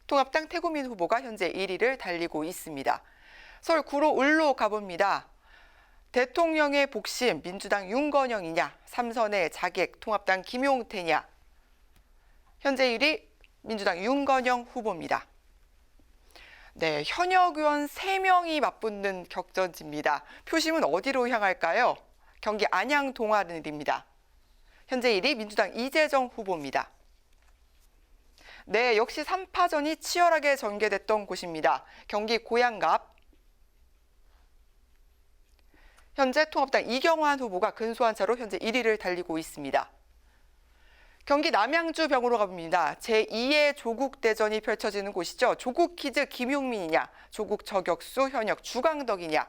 Speaker 11: 통합당 태구민 후보가 현재 1위를 달리고 있습니다. 서울 구로 을로 가봅니다. 대통령의 복심 민주당 윤건영이냐, 3선의 자객 통합당 김용태냐. 현재 1위 민주당 윤건영 후보입니다. 네, 현역 의원 3명이 맞붙는 격전지입니다. 표심은 어디로 향할까요? 경기 안양 동아일입니다. 현재 1위 민주당 이재정 후보입니다. 네, 역시 3파전이 치열하게 전개됐던 곳입니다. 경기 고양갑. 현재 통합당 이경환 후보가 근소한 차로 현재 1위를 달리고 있습니다. 경기 남양주 병으로 가봅니다. 제2의 조국 대전이 펼쳐지는 곳이죠. 조국 퀴즈 김용민이냐, 조국 저격수 현역 주강덕이냐.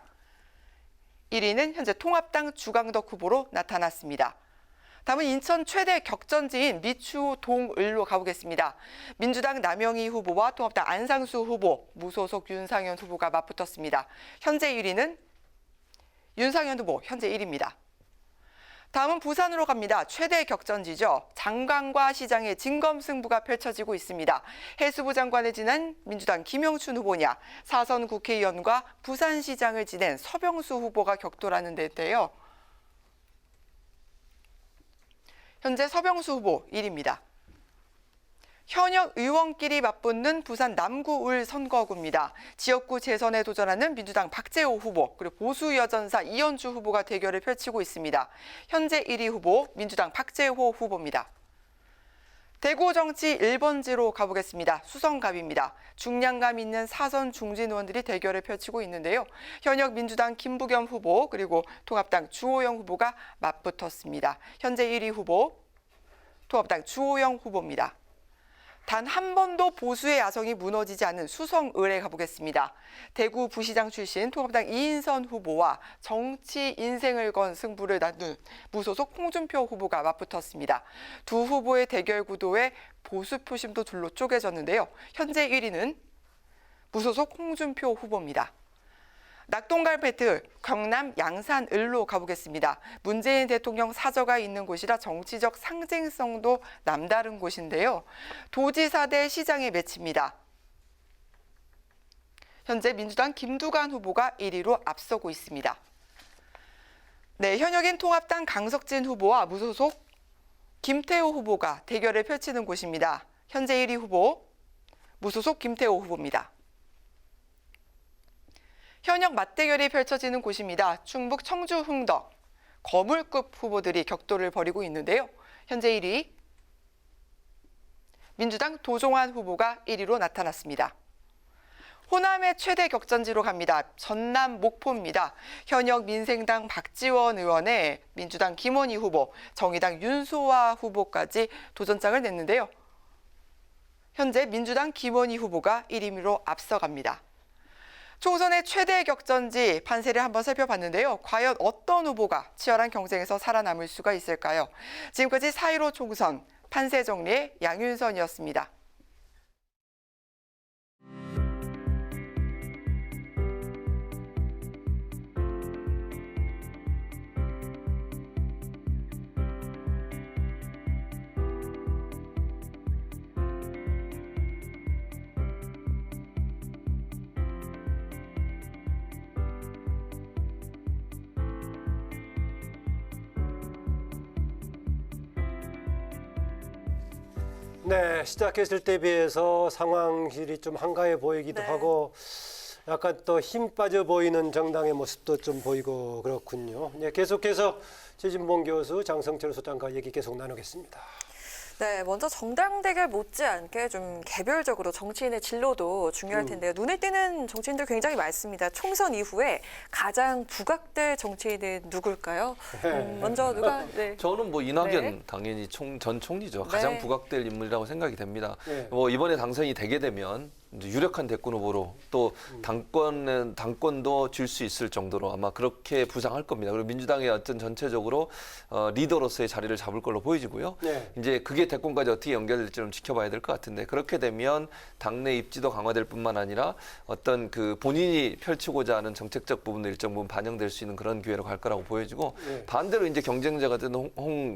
Speaker 11: 1위는 현재 통합당 주강덕 후보로 나타났습니다. 다음은 인천 최대 격전지인 미추 동을로 가보겠습니다. 민주당 남영희 후보와 통합당 안상수 후보, 무소속 윤상현 후보가 맞붙었습니다. 현재 1위는 윤상현 후보, 현재 1위입니다. 다음은 부산으로 갑니다. 최대 격전지죠. 장관과 시장의 진검승부가 펼쳐지고 있습니다. 해수부 장관을 지낸 민주당 김영춘 후보냐, 4선 국회의원과 부산시장을 지낸 서병수 후보가 격돌하는 데인데요. 현재 서병수 후보 1위입니다. 현역 의원끼리 맞붙는 부산 남구을 선거구입니다. 지역구 재선에 도전하는 민주당 박재호 후보, 그리고 보수 여전사 이현주 후보가 대결을 펼치고 있습니다. 현재 1위 후보 민주당 박재호 후보입니다. 대구 정치 1번지로 가보겠습니다. 수성갑입니다. 중량감 있는 4선 중진 의원들이 대결을 펼치고 있는데요. 현역 민주당 김부겸 후보, 그리고 통합당 주호영 후보가 맞붙었습니다. 현재 1위 후보 통합당 주호영 후보입니다. 단 한 번도 보수의 야성이 무너지지 않은 수성을에 가보겠습니다. 대구 부시장 출신 통합당 이인선 후보와 정치 인생을 건 승부를 나눈 무소속 홍준표 후보가 맞붙었습니다. 두 후보의 대결 구도에 보수 표심도 둘로 쪼개졌는데요. 현재 1위는 무소속 홍준표 후보입니다. 낙동강 배틀 경남 양산을로 가보겠습니다. 문재인 대통령 사저가 있는 곳이라 정치적 상징성도 남다른 곳인데요. 도지사 대 시장의 매치입니다. 현재 민주당 김두관 후보가 1위로 앞서고 있습니다. 네, 현역인 통합당 강석진 후보와 무소속 김태호 후보가 대결을 펼치는 곳입니다. 현재 1위 후보 무소속 김태호 후보입니다. 현역 맞대결이 펼쳐지는 곳입니다. 충북 청주 흥덕, 거물급 후보들이 격돌을 벌이고 있는데요. 현재 1위 민주당 도종환 후보가 1위로 나타났습니다. 호남의 최대 격전지로 갑니다. 전남 목포입니다. 현역 민생당 박지원 의원의 민주당 김원희 후보, 정의당 윤소아 후보까지 도전장을 냈는데요. 현재 민주당 김원희 후보가 1위로 앞서갑니다. 총선의 최대 격전지 판세를 한번 살펴봤는데요. 과연 어떤 후보가 치열한 경쟁에서 살아남을 수가 있을까요? 지금까지 4.15 총선 판세 정리의 양윤선이었습니다.
Speaker 3: 네, 시작했을 때 비해서 상황실이 좀 한가해 보이기도
Speaker 4: 네.
Speaker 3: 하고 약간 또 힘 빠져 보이는 정당의 모습도 좀 보이고 그렇군요. 네, 계속해서 최진봉 교수, 장성철 소장과 얘기 계속 나누겠습니다.
Speaker 4: 네, 먼저 정당 대결 못지않게 좀 개별적으로 정치인의 진로도 중요할 텐데요. 눈에 띄는 정치인들 굉장히 많습니다. 총선 이후에 가장 부각될 정치인은 누굴까요? 먼저 누가? 네.
Speaker 2: 저는 뭐 이낙연
Speaker 4: 네.
Speaker 2: 당연히 전 총리죠.
Speaker 4: 네.
Speaker 2: 가장 부각될 인물이라고 생각이 됩니다.
Speaker 3: 네.
Speaker 2: 뭐 이번에 당선이 되게 되면 이제 유력한 대권 후보로 또 당권도 줄 수 있을 정도로 아마 그렇게 부상할 겁니다. 그리고 민주당의 어떤 전체적으로 리더로서의 자리를 잡을 걸로 보여지고요.
Speaker 3: 네.
Speaker 2: 이제 그게 대권까지 어떻게 연결될지 좀 지켜봐야 될 것 같은데 그렇게 되면 당내 입지도 강화될 뿐만 아니라 어떤 그 본인이 펼치고자 하는 정책적 부분도 일정 부분 반영될 수 있는 그런 기회로 갈 거라고 보여지고
Speaker 3: 네.
Speaker 2: 반대로 이제 경쟁자가 된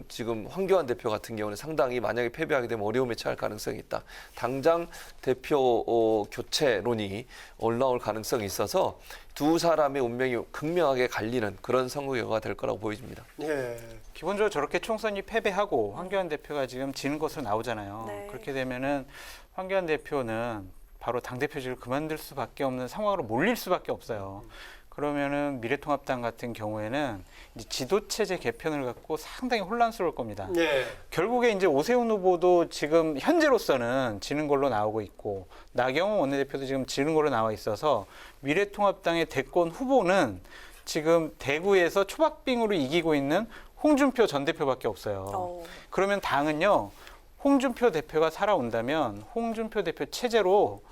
Speaker 2: 지금 황교안 대표 같은 경우는 상당히 만약에 패배하게 되면 어려움에 처할 가능성이 있다. 당장 대표 교체론이 올라올 가능성이 있어서 두 사람의 운명이 극명하게 갈리는 그런 선거 결과가 될 거라고 보여집니다.
Speaker 3: 예.
Speaker 6: 기본적으로 저렇게 총선이 패배하고 황교안 대표가 지금 지는 것으로 나오잖아요.
Speaker 4: 네.
Speaker 6: 그렇게 되면은 황교안 대표는 바로 당대표직을 그만둘 수밖에 없는 상황으로 몰릴 수밖에 없어요. 그러면은 미래통합당 같은 경우에는 이제 지도체제 개편을 갖고 상당히 혼란스러울 겁니다.
Speaker 3: 예.
Speaker 6: 결국에 이제 오세훈 후보도 지금 현재로서는 지는 걸로 나오고 있고 나경원 원내대표도 지금 지는 걸로 나와 있어서 미래통합당의 대권 후보는 지금 대구에서 초박빙으로 이기고 있는 홍준표 전 대표밖에 없어요. 그러면 당은요, 홍준표 대표가 살아온다면 홍준표 대표 체제로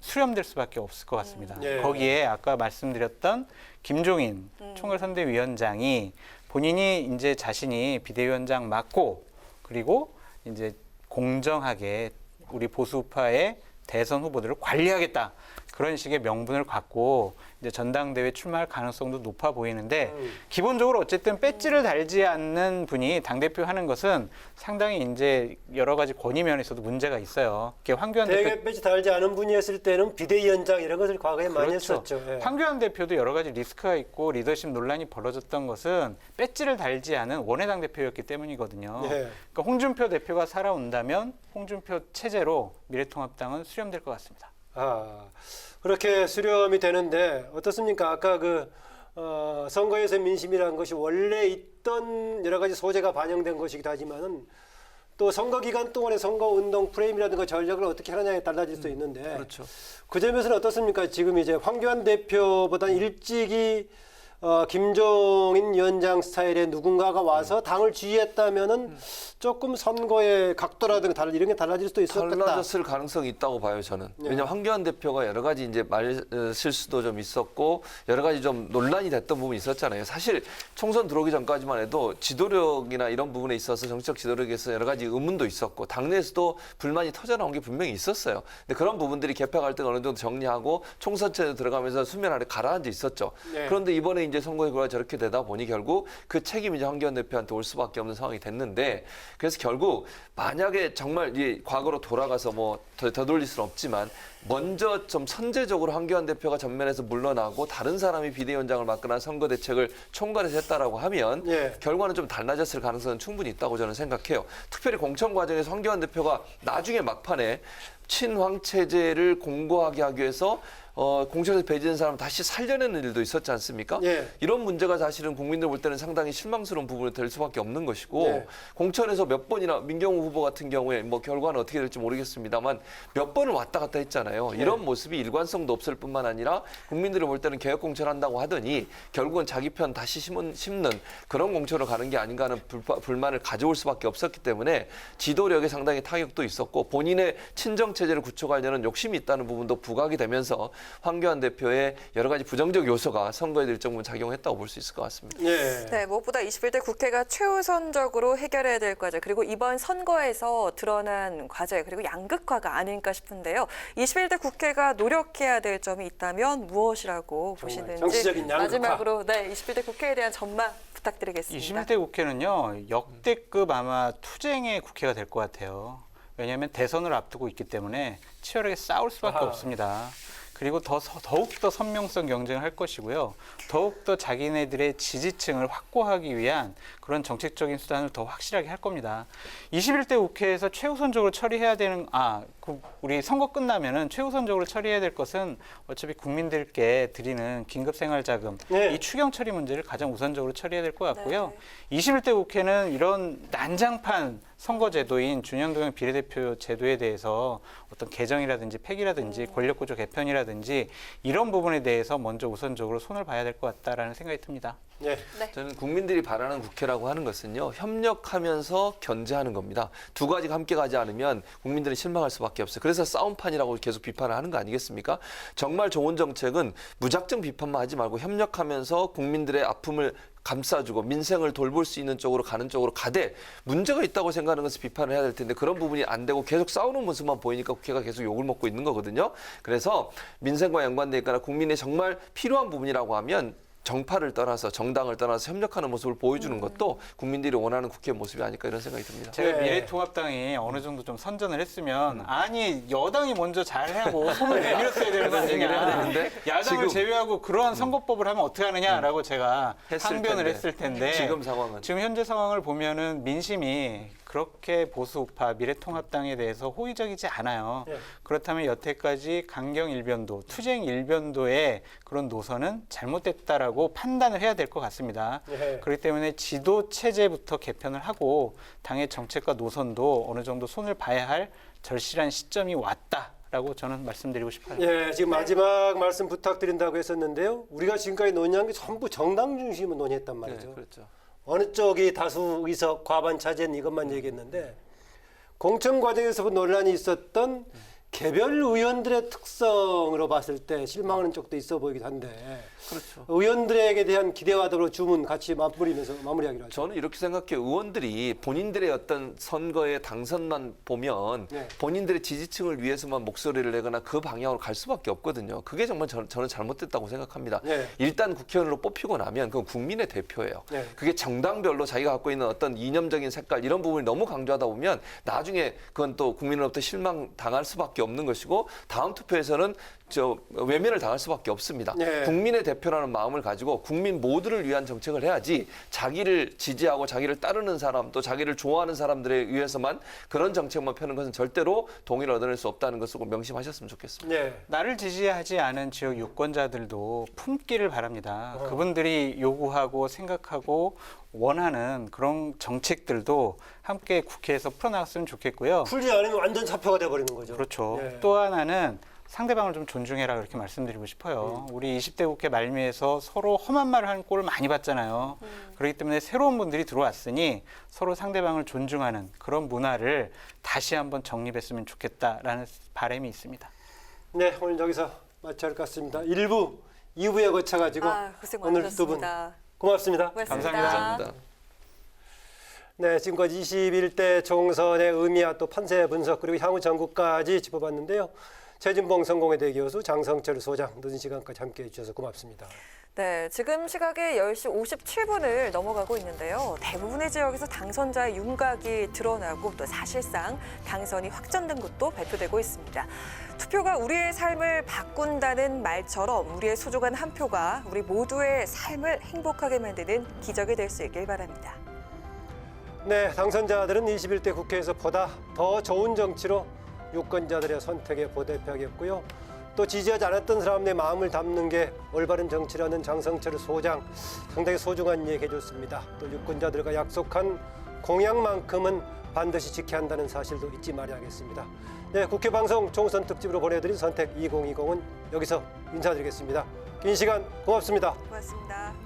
Speaker 6: 수렴될 수밖에 없을 것 같습니다.
Speaker 3: 예.
Speaker 6: 거기에 아까 말씀드렸던 김종인 총괄선대위원장이 본인이 이제 자신이 비대위원장 맡고 그리고 이제 공정하게 우리 보수파의 대선 후보들을 관리하겠다. 그런 식의 명분을 갖고 이제 전당대회 출마할 가능성도 높아 보이는데 기본적으로 어쨌든 배지를 달지 않는 분이 당대표 하는 것은 상당히 이제 여러 가지 권위 면에서도 문제가 있어요. 황교안 대표
Speaker 3: 대개 배지 달지 않은 분이 했을 때는 비대위원장 이런 것을 과거에 많이 했었죠. 예.
Speaker 6: 황교안 대표도 여러 가지 리스크가 있고 리더십 논란이 벌어졌던 것은 배지를 달지 않은 원외당 대표였기 때문이거든요.
Speaker 3: 예.
Speaker 6: 그러니까 홍준표 대표가 살아온다면 홍준표 체제로 미래통합당은 수렴될 것 같습니다.
Speaker 3: 그렇게 수렴이 되는데 어떻습니까? 아까 선거에서 민심이라는 것이 원래 있던 여러 가지 소재가 반영된 것이기도 하지만은 또 선거 기간 동안의 선거 운동 프레임이라든가 전략을 어떻게 하느냐에 달라질 수 있는데
Speaker 2: 그렇죠.
Speaker 3: 그 점에서는 어떻습니까? 지금 이제 황교안 대표보다 일찍이 김종인 위원장 스타일의 누군가가 와서 당을 지휘했다면은 조금 선거의 각도라든가 이런 게 달라질 수도 있었겠다.
Speaker 2: 달라졌을 가능성이 있다고 봐요, 저는. 왜냐하면 황교안 대표가 여러 가지 이제 말 실수도 좀 있었고 여러 가지 좀 논란이 됐던 부분이 있었잖아요. 사실 총선 들어오기 전까지만 해도 지도력이나 이런 부분에 있어서 정치적 지도력에서 여러 가지 의문도 있었고 당내에서도 불만이 터져나온 게 분명히 있었어요. 근데 그런 부분들이 개표 갈등 어느 정도 정리하고 총선체에 들어가면서 수면 아래 가라앉아 있었죠.
Speaker 3: 네.
Speaker 2: 그런데 이번에 이제 선거 결과가 저렇게 되다 보니 결국 그 책임이 이제 황교안 대표한테 올 수밖에 없는 상황이 됐는데 그래서 결국 만약에 정말 이 과거로 돌아가서 뭐 되돌릴 수는 없지만 먼저 좀 선제적으로 황교안 대표가 전면에서 물러나고 다른 사람이 비대위원장을 맡거나 선거 대책을 총괄해서 했다라고 하면
Speaker 3: 예.
Speaker 2: 결과는 좀 달라졌을 가능성은 충분히 있다고 저는 생각해요. 특별히 공천 과정에서 황교안 대표가 나중에 막판에 친황 체제를 공고하게 하기 위해서 공천에서 배제된 사람을 다시 살려내는 일도 있었지 않습니까?
Speaker 3: 예.
Speaker 2: 이런 문제가 사실은 국민들 볼 때는 상당히 실망스러운 부분이 될 수밖에 없는 것이고
Speaker 3: 예.
Speaker 2: 공천에서 몇 번이나 민경우 후보 같은 경우에 뭐 결과는 어떻게 될지 모르겠습니다만 몇 번을 왔다 갔다 했잖아요. 이런 모습이 일관성도 없을 뿐만 아니라 국민들이 볼 때는 개혁 공천한다고 하더니 결국은 자기 편 다시 심는 그런 공천으로 가는 게 아닌가 하는 불만을 가져올 수밖에 없었기 때문에 지도력에 상당히 타격도 있었고 본인의 친정 체제를 구축하려는 욕심이 있다는 부분도 부각이 되면서 황교안 대표의 여러 가지 부정적 요소가 선거에 일정 부분 작용했다고 볼 수 있을 것 같습니다.
Speaker 3: 예.
Speaker 4: 네, 무엇보다 21대 국회가 최우선적으로 해결해야 될 과제, 그리고 이번 선거에서 드러난 과제, 그리고 양극화가 아닐까 싶은데요. 21대 국회가 노력해야 될 점이 있다면 무엇이라고 보시는지
Speaker 3: 정치적인 양극화.
Speaker 4: 마지막으로 21대 국회에 대한 전망 부탁드리겠습니다.
Speaker 6: 21대 국회는요, 역대급 아마 투쟁의 국회가 될 것 같아요. 왜냐하면 대선을 앞두고 있기 때문에 치열하게 싸울 수밖에 없습니다. 그리고 더욱더 선명성 경쟁을 할 것이고요. 더욱더 자기네들의 지지층을 확보하기 위한 그런 정책적인 수단을 더 확실하게 할 겁니다. 21대 국회에서 최우선적으로 처리해야 되는, 우리 선거 끝나면은 최우선적으로 처리해야 될 것은 어차피 국민들께 드리는 긴급생활자금,
Speaker 3: 네.
Speaker 6: 이 추경 처리 문제를 가장 우선적으로 처리해야 될 것 같고요. 21대 국회는 이런 난장판 선거제도인 준연동형 비례대표 제도에 대해서 어떤 개정이라든지 폐기라든지 권력구조 개편이라든지 이런 부분에 대해서 먼저 우선적으로 손을 봐야 될 것 같다라는 생각이 듭니다.
Speaker 3: 네.
Speaker 2: 저는 국민들이 바라는 국회라고 하는 것은요, 협력하면서 견제하는 겁니다. 두 가지가 함께 가지 않으면 국민들은 실망할 수밖에 없어요. 그래서 싸움판이라고 계속 비판을 하는 거 아니겠습니까? 정말 좋은 정책은 무작정 비판만 하지 말고 협력하면서 국민들의 아픔을 감싸주고 민생을 돌볼 수 있는 쪽으로 가는 쪽으로 가되, 문제가 있다고 생각하는 것을 비판을 해야 될 텐데 그런 부분이 안 되고 계속 싸우는 모습만 보이니까 국회가 계속 욕을 먹고 있는 거거든요. 그래서 민생과 연관돼 있거나 국민의 정말 필요한 부분이라고 하면 정파를 떠나서 정당을 떠나서 협력하는 모습을 보여주는 것도 국민들이 원하는 국회 모습이 아닐까 이런 생각이 듭니다.
Speaker 6: 제가 미래통합당이 어느 정도 좀 선전을 했으면 아니 여당이 먼저 잘하고 손을 내밀었어야 되는 거 아니냐. 야당을
Speaker 2: 지금,
Speaker 6: 제외하고 그러한 선거법을 하면 어떻게 하느냐라고 제가 항변을
Speaker 2: 텐데.
Speaker 6: 했을 텐데
Speaker 2: 지금 상황은
Speaker 6: 지금 현재 상황을 보면은 민심이 그렇게 보수 우파 미래통합당에 대해서 호의적이지 않아요.
Speaker 3: 네.
Speaker 6: 그렇다면 여태까지 강경 일변도, 투쟁 일변도의 그런 노선은 잘못됐다라고 판단을 해야 될 것 같습니다.
Speaker 3: 네.
Speaker 6: 그렇기 때문에 지도 체제부터 개편을 하고 당의 정책과 노선도 어느 정도 손을 봐야 할 절실한 시점이 왔다라고 저는 말씀드리고 싶어요.
Speaker 3: 예, 지금 마지막 말씀 부탁드린다고 했었는데요. 우리가 지금까지 논의한 게 전부 정당 중심으로 논의했단 말이죠.
Speaker 2: 네, 그렇죠.
Speaker 3: 어느 쪽이 다수 의석 과반 차지한 이것만 얘기했는데, 공천 과정에서 논란이 있었던 개별 의원들의 특성으로 봤을 때 실망하는 쪽도 있어 보이긴 한데,
Speaker 2: 그렇죠.
Speaker 3: 의원들에게 대한 기대와 더불어 주문 같이 맞물리면서 마무리하기로 하죠.
Speaker 2: 저는 이렇게 생각해요. 의원들이 본인들의 어떤 선거의 당선만 보면
Speaker 3: 네.
Speaker 2: 본인들의 지지층을 위해서만 목소리를 내거나 그 방향으로 갈 수밖에 없거든요. 그게 정말 저는 잘못됐다고 생각합니다.
Speaker 3: 네.
Speaker 2: 일단 국회의원으로 뽑히고 나면 그건 국민의 대표예요.
Speaker 3: 네.
Speaker 2: 그게 정당별로 자기가 갖고 있는 어떤 이념적인 색깔 이런 부분을 너무 강조하다 보면 나중에 그건 또 국민으로부터 실망 당할 수밖에 없는 것이고, 다음 투표에서는 외면을 당할 수밖에 없습니다.
Speaker 3: 네.
Speaker 2: 국민의 대표라는 마음을 가지고 국민 모두를 위한 정책을 해야지, 자기를 지지하고 자기를 따르는 사람 또 자기를 좋아하는 사람들에 의해서만 그런 정책만 펴는 것은 절대로 동의를 얻어낼 수 없다는 것을 꼭 명심하셨으면 좋겠습니다.
Speaker 3: 네.
Speaker 6: 나를 지지하지 않은 지역 유권자들도 품기를 바랍니다. 그분들이 요구하고 생각하고 원하는 그런 정책들도 함께 국회에서 풀어나갔으면 좋겠고요.
Speaker 3: 풀지 않으면 완전 사표가 돼버리는 거죠.
Speaker 6: 그렇죠.
Speaker 3: 네.
Speaker 6: 또 하나는 상대방을 좀 존중해라 그렇게 말씀드리고 싶어요. 우리 20대 국회 말미에서 서로 험한 말을 하는 꼴을 많이 봤잖아요. 그렇기 때문에 새로운 분들이 들어왔으니 서로 상대방을 존중하는 그런 문화를 다시 한번 정립했으면 좋겠다라는 바람이 있습니다.
Speaker 3: 네, 오늘 여기서 마쳐야 할 것 같습니다. 1부, 2부에 거쳐가지고
Speaker 4: 고생
Speaker 3: 오늘 두 분
Speaker 4: 많으셨습니다.
Speaker 3: 고맙습니다.
Speaker 6: 감사합니다.
Speaker 3: 네, 지금까지 21대 총선의 의미와 또 판세 분석 그리고 향후 전국까지 짚어봤는데요. 최진봉 성공회대 교수, 장성철 소장, 늦은 시간까지 함께해 주셔서 고맙습니다.
Speaker 4: 네, 지금 시각이 10시 57분을 넘어가고 있는데요. 대부분의 지역에서 당선자의 윤곽이 드러나고 또 사실상 당선이 확정된 곳도 발표되고 있습니다. 투표가 우리의 삶을 바꾼다는 말처럼 우리의 소중한 한 표가 우리 모두의 삶을 행복하게 만드는 기적이 될 수 있길 바랍니다.
Speaker 3: 네, 당선자들은 21대 국회에서 보다 더 좋은 정치로 유권자들의 선택에 보답하겠고요. 또 지지하지 않았던 사람의 마음을 담는 게 올바른 정치라는 장성철 소장, 상당히 소중한 얘기 해줬습니다. 또 유권자들과 약속한 공약만큼은 반드시 지켜야 한다는 사실도 잊지 말아야겠습니다. 네, 국회 방송 총선 특집으로 보내드린 선택 2020은 여기서 인사드리겠습니다. 긴 시간 고맙습니다.
Speaker 4: 고맙습니다.